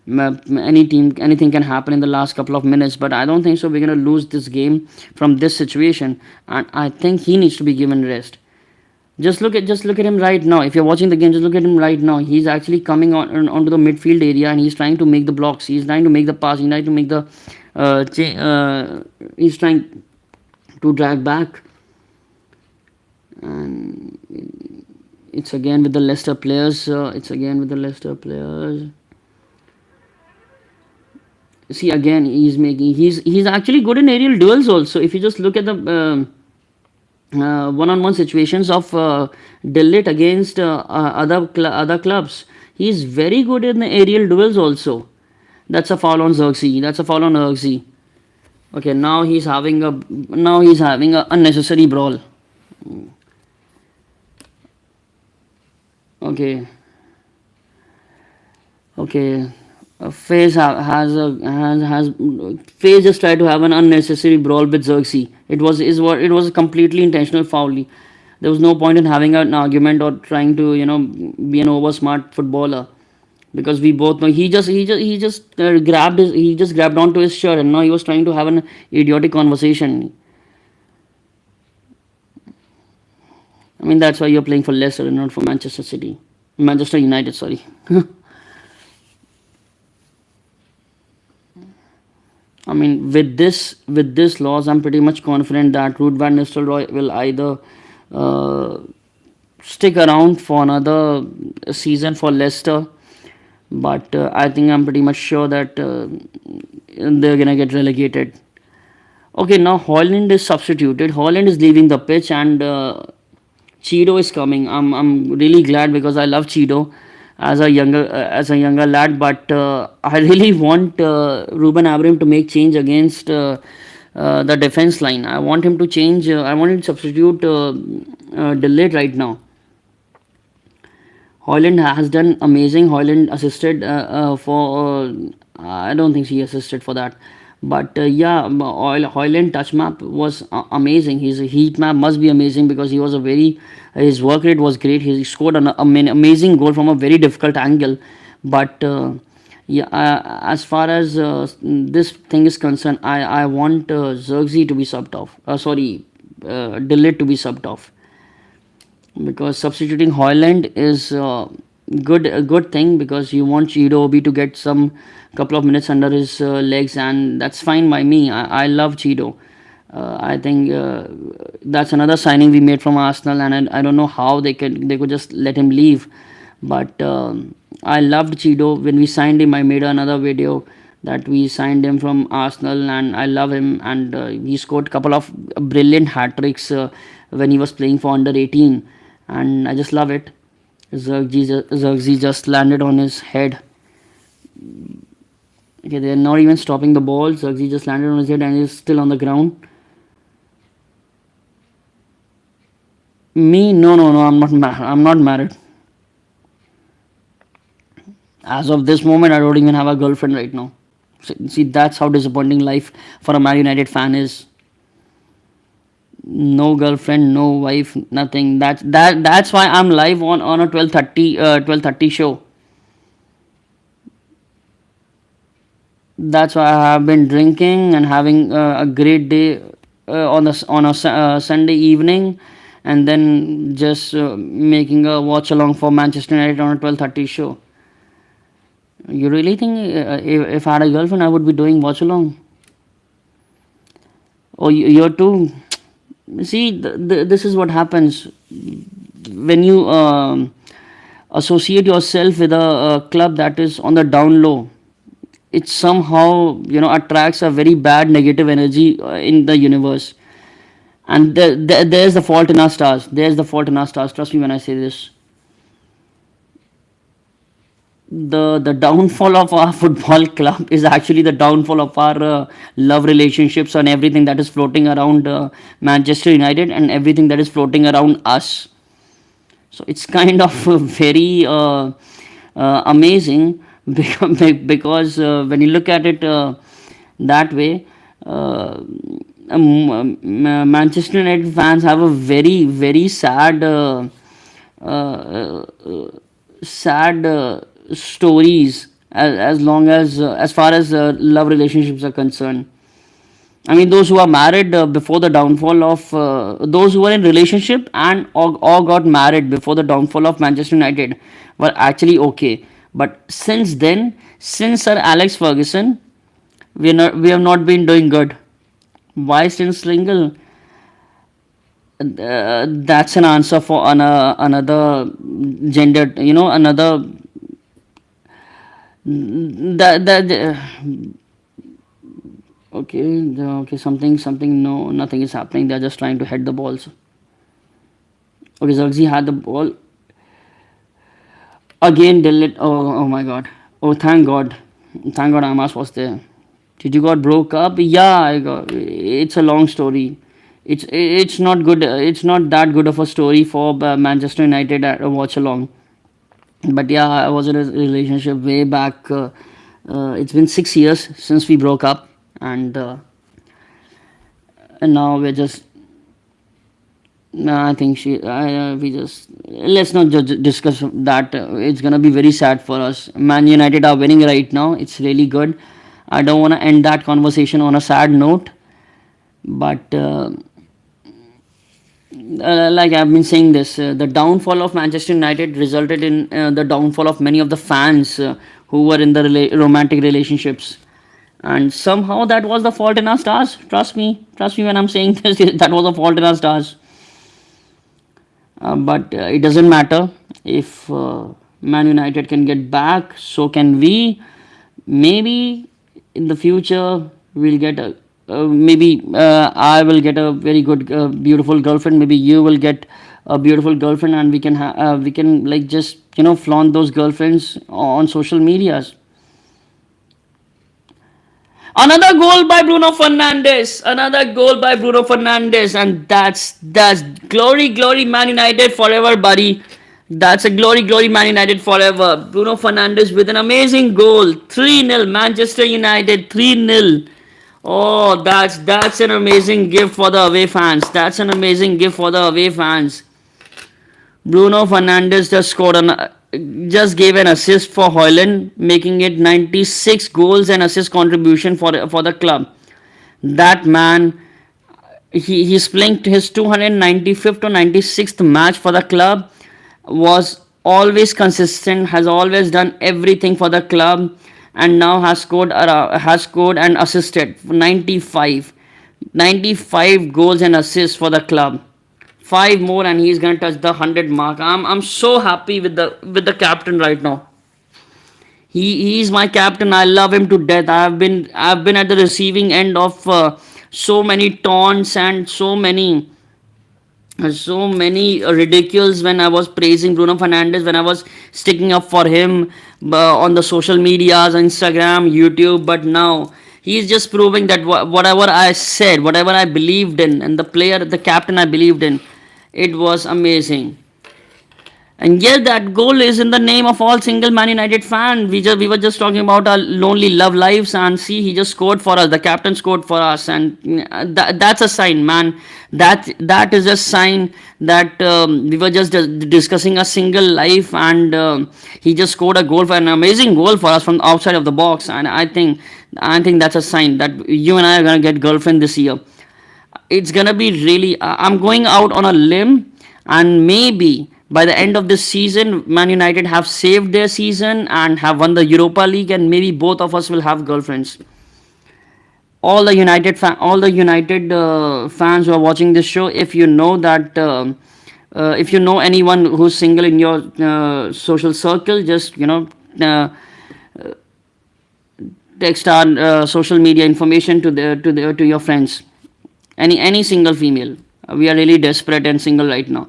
anything can happen in the last couple of minutes, but I don't think so. We're gonna lose this game from this situation, and I think he needs to be given rest. Just look at him right now. If you're watching the game, just look at him right now. He's actually coming onto the midfield area, and he's trying to make the blocks. He's trying to make the pass. He's trying to make the. He's trying to drag back, and it's again with the Leicester players. See, again, he's actually good in aerial duels also. If you just look at the one-on-one situations of Dillit against other clubs, he's very good in the aerial duels also. That's a foul on Xerxes. Okay, now he's having a unnecessary brawl. Okay. FaZe has FaZe just tried to have an unnecessary brawl with Xerxes. It was a completely intentional foul. There was no point in having an argument or trying to be an over smart footballer, because we both know he just grabbed onto his shirt, and now he was trying to have an idiotic conversation. That's why you're playing for Leicester and not for Manchester United. Sorry. With this loss, I'm pretty much confident that Ruud van Nistelrooy will either uh, stick around for another season for Leicester, but I think I'm pretty much sure that they're gonna get relegated. Okay, now Holland is substituted. Holland is leaving the pitch, and Cheeto is coming. I'm really glad, because I love Cheeto. as a younger lad. But I really want Ruben Amorim to make change against the defense line. I want him to change. I want him to substitute Delit right now. Hoyland has done amazing. Hoyland assisted for. I don't think he assisted for that, but yeah, Hoyland touch map was amazing. His heat map must be amazing because he was a very. His work rate was great. He scored an amazing goal from a very difficult angle, but. Yeah, as far as this thing is concerned, I want Xerxes to be subbed off. Sorry, Delit to be subbed off, because substituting Hoyland is good a good thing, because you want Chido Obi to get some couple of minutes under his legs, and that's fine by me. I love Chido. I think that's another signing we made from Arsenal, and I don't know how they could just let him leave. But I loved Chido when we signed him. I made another video that we signed him from Arsenal, and I love him. And he scored a couple of brilliant hat tricks when he was playing for under 18, and I just love it. Xerxes just landed on his head. Okay, they're not even stopping the ball. Xerxes just landed on his head and is still on the ground. Me, no, no, no. I'm not married. As of this moment, I don't even have a girlfriend right now. See, that's how disappointing life for a Man United fan is. No girlfriend, no wife, nothing. That's why I'm live on a 12:30 show. That's why I have been drinking and having a great day on a Sunday evening, and then just making a watch along for Manchester United on a 12:30 show. You really think if I had a girlfriend, I would be doing watch along? Oh, you're too. See, this is what happens when you associate yourself with a club that is on the down low. It somehow attracts a very bad negative energy in the universe, and there's the fault in our stars. There's the fault in our stars. Trust me when I say this. The downfall of our football club is actually the downfall of our love relationships and everything that is floating around Manchester United and everything that is floating around us. So it's kind of very amazing because when you look at it that way, Manchester United fans have a very very sad sad stories as long as far as love relationships are concerned. I mean, those who are married before the downfall of those who were in relationship and or got married before the downfall of Manchester United were actually okay. But since then, since Sir Alex Ferguson, we have not been doing good. Why still single? That's an answer for another gender. Another that okay, something, no, nothing is happening. They're just trying to head the balls. Okay, Zerxi had the ball again. Delete. Oh my god. Oh, thank god Amas was there. Did you got broke up? Yeah, I got. It's a long story. It's not good. It's not that good of a story for Manchester United at a watch along. But yeah, I was in a relationship way back. It's been 6 years since we broke up, and now we're just. No, I think we just let's not discuss that. It's gonna be very sad for us. Man United are winning right now. It's really good. I don't want to end that conversation on a sad note, but like I've been saying this, the downfall of Manchester United resulted in the downfall of many of the fans who were in the romantic relationships, and somehow that was the fault in our stars. Trust me when I'm saying this. That was the fault in our stars. But it doesn't matter if Man United can get back. So can we. Maybe in the future we'll get a maybe I will get a very good beautiful girlfriend. Maybe you will get a beautiful girlfriend, and we can like just flaunt those girlfriends on social medias. Another goal by Bruno Fernandes. Another goal by Bruno Fernandes, and that's glory, glory, Man United forever, buddy. That's a glory, glory, Man United forever. Bruno Fernandes with an amazing goal, 3-0 Manchester United, 3-0. Oh, that's an amazing gift for the away fans. That's an amazing gift for the away fans. Bruno Fernandes just gave an assist for Hoyland, making it 96 goals and assist contribution for the club. That man, he's playing his 295th or 96th match for the club. Was always consistent, has always done everything for the club, and now has scored and assisted 95 goals and assists for the club. Five more and he's gonna touch the 100 mark. I'm so happy with the captain right now. He's my captain. I love him to death. I've been at the receiving end of so many taunts and so many ridicules when I was praising Bruno Fernandes, when I was sticking up for him on the social medias, Instagram, YouTube. But now he's just proving that whatever I said, whatever I believed in, and the captain I believed in, it was amazing. And yes, that goal is in the name of all single Man United fan. We were just talking about our lonely love lives, and see, he just scored for us. The captain scored for us, and that's a sign, man. That is a sign that we were just discussing a single life, and he just scored a goal, for an amazing goal for us from outside of the box. And I think that's a sign that you and I are gonna get girlfriend this year. It's gonna be really. I'm going out on a limb, and maybe by the end of this season, Man United have saved their season and have won the Europa League, and maybe both of us will have girlfriends. All the United fans who are watching this show, if you know that. If you know anyone who's single in your social circle, just text our social media information to your friends. Any single female. We are really desperate and single right now.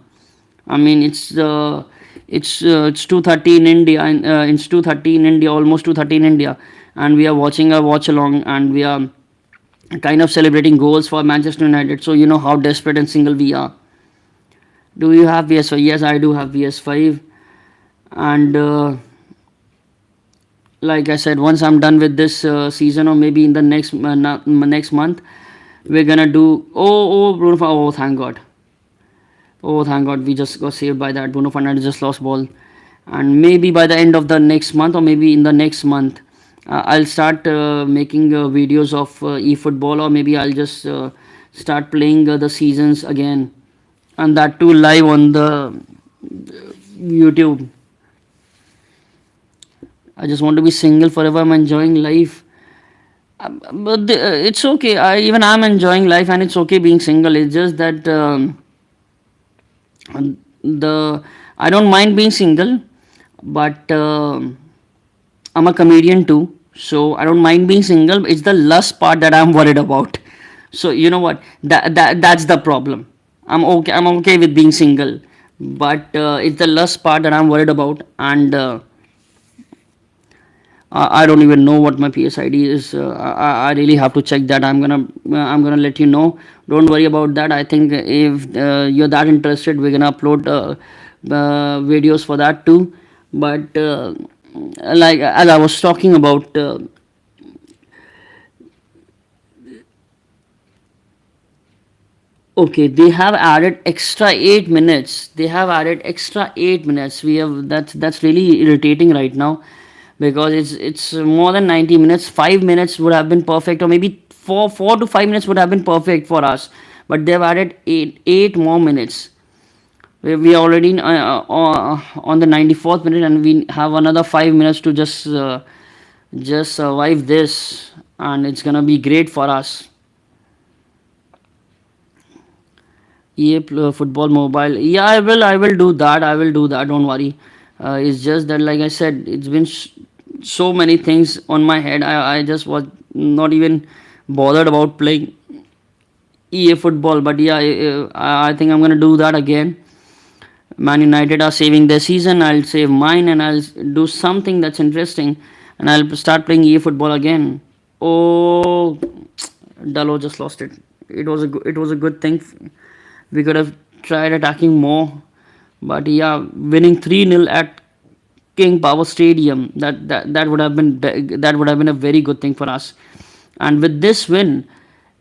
I mean, it's 2:30 in India, and it's 2:30 in India, almost 2:30 in India, and we are watching a watch along, and we are kind of celebrating goals for Manchester United. So you know how desperate and single we are. Do you have PS5? Yes, I do have PS5, and like I said, once I'm done with this season, or maybe in the next month, we're gonna do. Oh, Bruno! Oh, thank God! Oh, thank God! We just got saved by that. Bruno Fernandes just lost ball, and maybe by the end of the next month, or maybe in the next month, I'll start making videos of eFootball, or maybe I'll just start playing the seasons again, and that too live on the YouTube. I just want to be single forever. I'm enjoying life. But it's okay. I'm enjoying life, and it's okay being single. It's just that the I don't mind being single, but I'm a comedian too, so I don't mind being single. It's the lust part that I'm worried about. So you know what? That's the problem. I'm okay with being single, but it's the lust part that I'm worried about, and I don't even know what my PSID is. I really have to check that. I'm gonna let you know. Don't worry about that. I think if you're that interested, we're gonna upload videos for that too. But like as I was talking about. Okay, they have added extra 8 minutes. They have added extra 8 minutes. That's really irritating right now, because it's more than 90 minutes. 5 minutes would have been perfect, or maybe four to 5 minutes would have been perfect for us. But they've added eight more minutes. We are already on the 94th minute, and we have another 5 minutes to just survive this, and it's gonna be great for us. EA Football Mobile. Yeah, I will do that. I will do that. Don't worry. It's just that, like I said, it's been so many things on my head. I just was not even bothered about playing EA Football. But yeah, I think I'm gonna do that again. Man United are saving their season. I'll save mine and I'll do something that's interesting, and I'll start playing EA football again. Oh, Dalot just lost it. It was a good thing. We could have tried attacking more, but yeah, winning 3-0 at King Power Stadium, that would have been a very good thing for us. And with this win,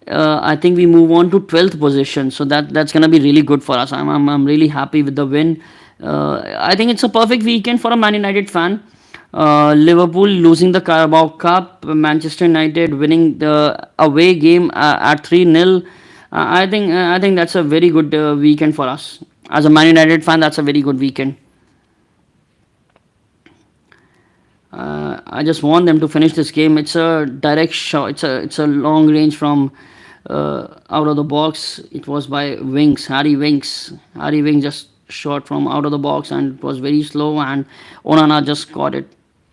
I think we move on to 12th position. So that's gonna be really good for us. I'm really happy with the win. I think it's a perfect weekend for a Man United fan. Liverpool losing the Carabao Cup, Manchester United winning the away game at 3-0. I think that's a very good weekend for us. As a Man United fan, that's a very good weekend. I just want them to finish this game. It's a direct shot. It's a long range from out of the box. It was by Winks, Harry Winks. Harry Winks just shot from out of the box, and it was very slow. And Onana just caught it.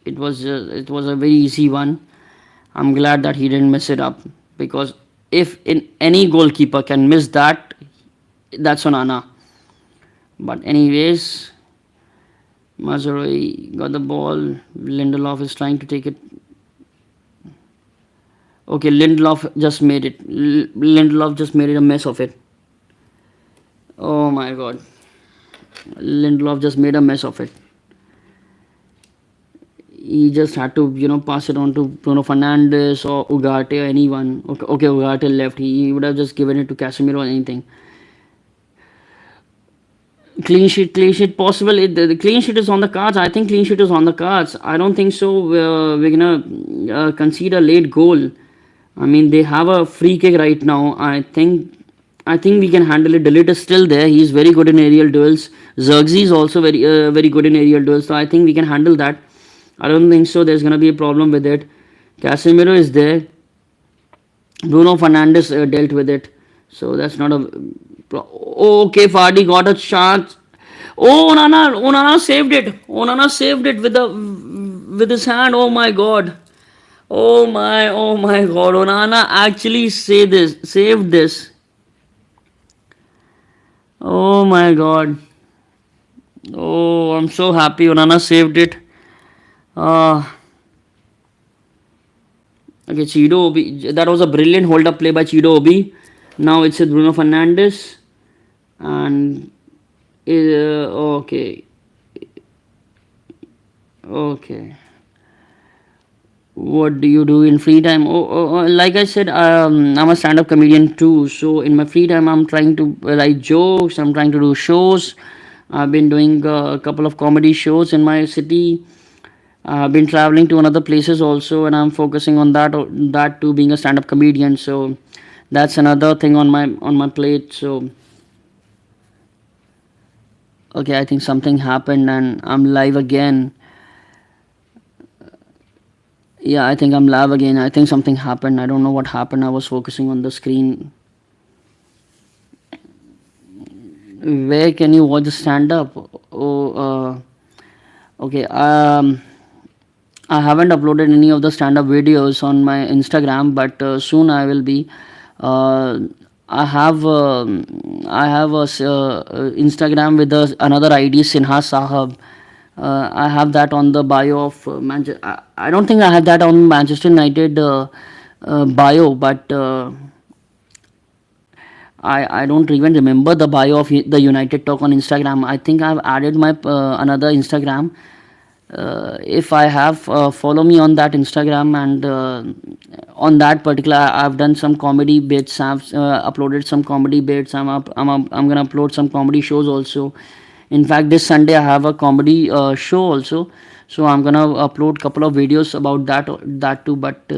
It was a very easy one. I'm glad that he didn't mess it up, because if in any goalkeeper can miss that, that's Onana. But anyways, Mazraoui got the ball. Lindelof is trying to take it. Okay, Lindelof just made it. Lindelof just made it a mess of it. Oh my god. Lindelof just made a mess of it. He just had to, pass it on to Bruno Fernandes or Ugarte or anyone. Okay, Ugarte left. He would have just given it to Casemiro or anything. Clean sheet possible. The clean sheet is on the cards. I think clean sheet is on the cards. I don't think so. We're gonna concede a late goal. I mean, they have a free kick right now. I think we can handle it. Delete is still there. He's very good in aerial duels. Zirkzee is also very good in aerial duels. So I think we can handle that. I don't think so. There's gonna be a problem with it. Casemiro is there. Bruno Fernandes dealt with it. So that's not a. Okay, Vardy got a chance. Oh, Onana saved it. Onana saved it with his hand. Oh my god. Oh my god. Onana actually saved this. Oh my god. Oh, I'm so happy Onana saved it. Okay, Chido Obi. That was a brilliant hold up play by Chido Obi. Now it's with Bruno Fernandes. And okay. Okay. What do you do in free time? Like I said, I'm a stand-up comedian too. So in my free time, I'm trying to write jokes. I'm trying to do shows. I've been doing a couple of comedy shows in my city. I've been traveling to another places also, and I'm focusing on that too, being a stand-up comedian. So that's another thing on my plate. So okay, I think something happened, and I'm live again. Yeah, I think I'm live again. I think something happened. I don't know what happened. I was focusing on the screen. Where can you watch the stand-up? Okay. I haven't uploaded any of the stand-up videos on my Instagram, but soon I will be. I have a Instagram with another ID, Sinha Sahab. I have that on the bio of Manchester. I don't think I have that on Manchester United bio, but I don't even remember the bio of the United Talk on Instagram. I think I've added my another Instagram. If I have, follow me on that Instagram, and on that particular, I've done some comedy bits. I've uploaded some comedy bits. I'm gonna upload some comedy shows also. In fact, this Sunday I have a comedy show also, so I'm gonna upload couple of videos about that too. But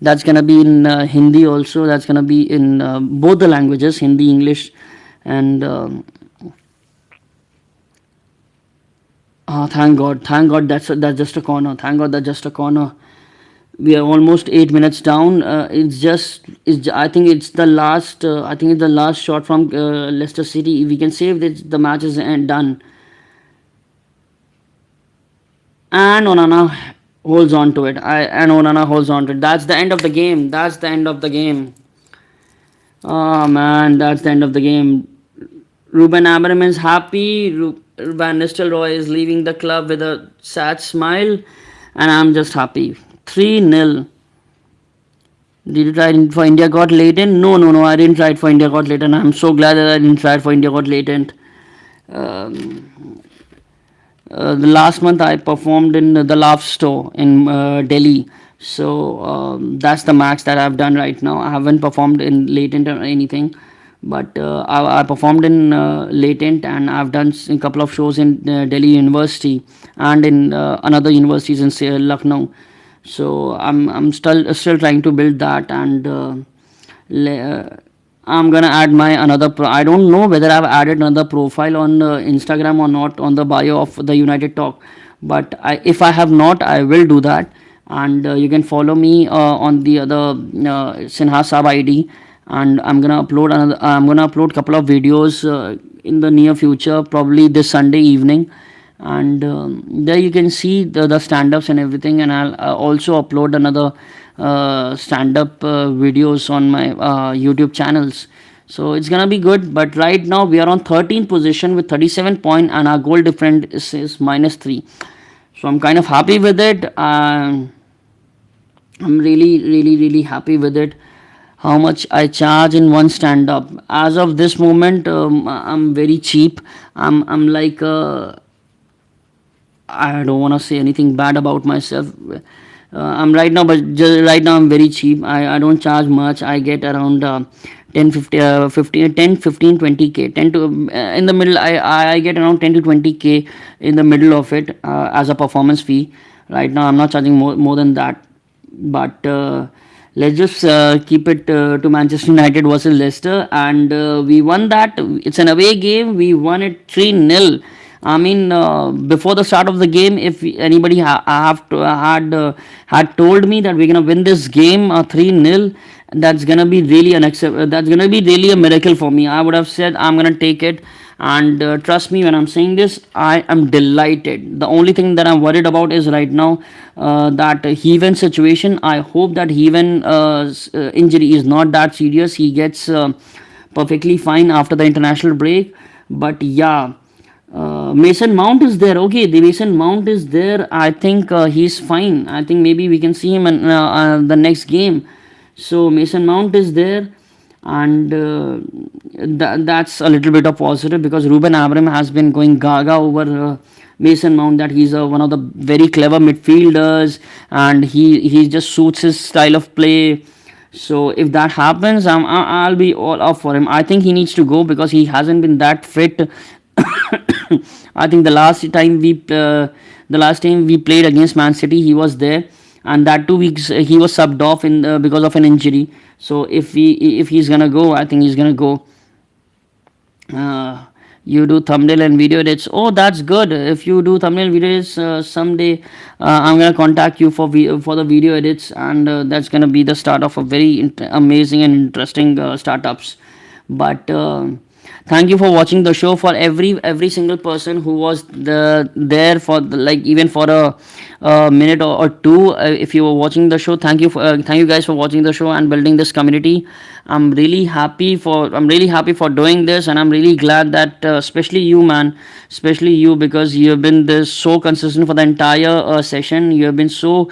that's gonna be in Hindi also. That's gonna be in both the languages, Hindi, English, and thank God, that's just a corner. Thank God, that's just a corner. We are almost 8 minutes down. I think it's the last. I think it's the last shot from Leicester City. If we can save this, the match is done. And Onana holds on to it. Onana holds on to it. That's the end of the game. That's the end of the game. Oh man, that's the end of the game. Ruben Amorim is happy. Van Nistelrooy is leaving the club with a sad smile, and I'm just happy. 3-0. Did you try it for India got latent? No, no, no. I didn't try it for India got latent. I'm so glad that I didn't try it for India got latent. Um, the last month I performed in the Love Store in Delhi. So that's the max that I've done right now. I haven't performed in latent or anything, but I performed in latent, and I've done a couple of shows in Delhi University and in another universities in say, Lucknow. So I'm still trying to build that, and I'm gonna add my another. I don't know whether I've added another profile on Instagram or not on the bio of the United Talk, but if I have not, I will do that. And you can follow me on the other Sinha Sab ID, and I'm gonna upload couple of videos in the near future, probably this Sunday evening, and there you can see the stand-ups and everything, and I'll also upload another stand-up videos on my YouTube channels. So it's gonna be good. But right now we are on 13th position with 37 point, and our goal difference is -3. So I'm kind of happy with it. I'm really happy with it. How much I charge in one stand up? As of this moment, I'm very cheap. I'm like I don't want to say anything bad about myself. I'm right now, but just right now I'm very cheap. I don't charge much. I get around 10 50 15 10 15 20k 10 to in the middle. I get around 10 to 20k in the middle of it as a performance fee. Right now I'm not charging more than that, but let's just keep it to Manchester United versus Leicester, and we won that. It's an away game. We won it 3-0. I mean, before the start of the game, if anybody had told me that we're gonna win this game 3-0, that's gonna be really unacceptable. That's gonna be really a miracle for me. I would have said I'm gonna take it, and trust me when I'm saying this, I am delighted. The only thing that I'm worried about is right now that Heaven situation. I hope that Heaven injury is not that serious. He gets perfectly fine after the international break. But yeah, Mason Mount is there. Okay, the Mason Mount is there. I think he's fine. I think maybe we can see him in the next game. So Mason Mount is there, and that's a little bit of positive, because Ruben Amorim has been going gaga over Mason Mount, that he's one of the very clever midfielders, and he just suits his style of play. So if that happens, I'll be all up for him. I think he needs to go because he hasn't been that fit. I think the last time we played against Man City, he was there, and that 2 weeks he was subbed off in because of an injury. So if he's gonna go, I think he's gonna go. Uh, you do thumbnail and video edits. Oh, that's good. If you do thumbnail videos, someday I'm gonna contact you for the video edits, and that's gonna be the start of a very amazing and interesting startups. But thank you for watching the show. For every single person who was there for like even for a minute or two, if you were watching the show, thank you guys for watching the show and building this community. I'm really happy for doing this, and I'm really glad that especially you, man, especially you, because you have been this so consistent for the entire session. You have been so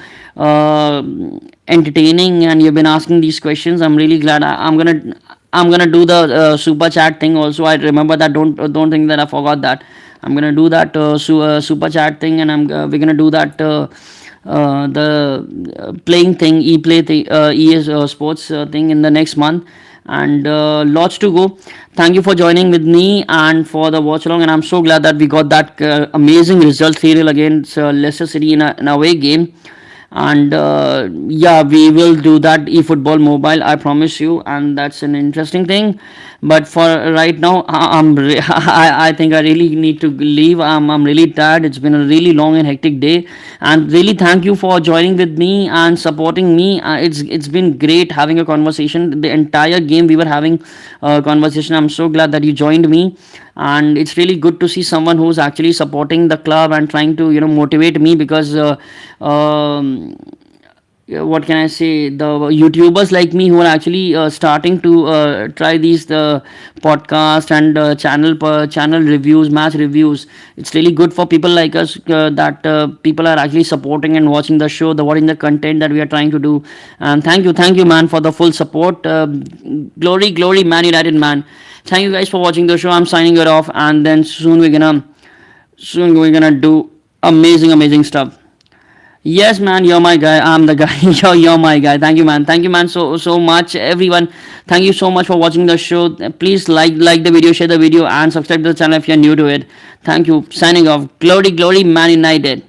entertaining, and you've been asking these questions. I'm really glad. I'm gonna do the super chat thing also. I remember that. Don't think that I forgot that. I'm gonna do that super chat thing, and we're gonna do that the playing thing, e-play thing, ES sports thing in the next month, and lots to go. Thank you for joining with me and for the watch along, and I'm so glad that we got that amazing result 3-0 against Leicester City in an away game. And yeah, we will do that eFootball mobile, I promise you, and that's an interesting thing. But for right now, I think I really need to leave. I'm really tired. It's been a really long and hectic day, and really thank you for joining with me and supporting me. It's been great having a conversation. The entire game we were having a conversation. I'm so glad that you joined me, and it's really good to see someone who's actually supporting the club and trying to motivate me, because what can I say, the YouTubers like me who are actually starting to try these podcast and channel reviews, match reviews. It's really good for people like us that people are actually supporting and watching the show, the watching the content that we are trying to do. And thank you, man, for the full support. Glory, Man United, man. Thank you guys for watching the show. I'm signing it off, and then soon we're gonna do amazing stuff. Yes, man, you're my guy. I'm the guy. You're my guy. Thank you, man. Thank you, man, so much, everyone. Thank you so much for watching the show. Please like the video, share the video, and subscribe to the channel if you're new to it. Thank you. Signing off. Glory, Man United.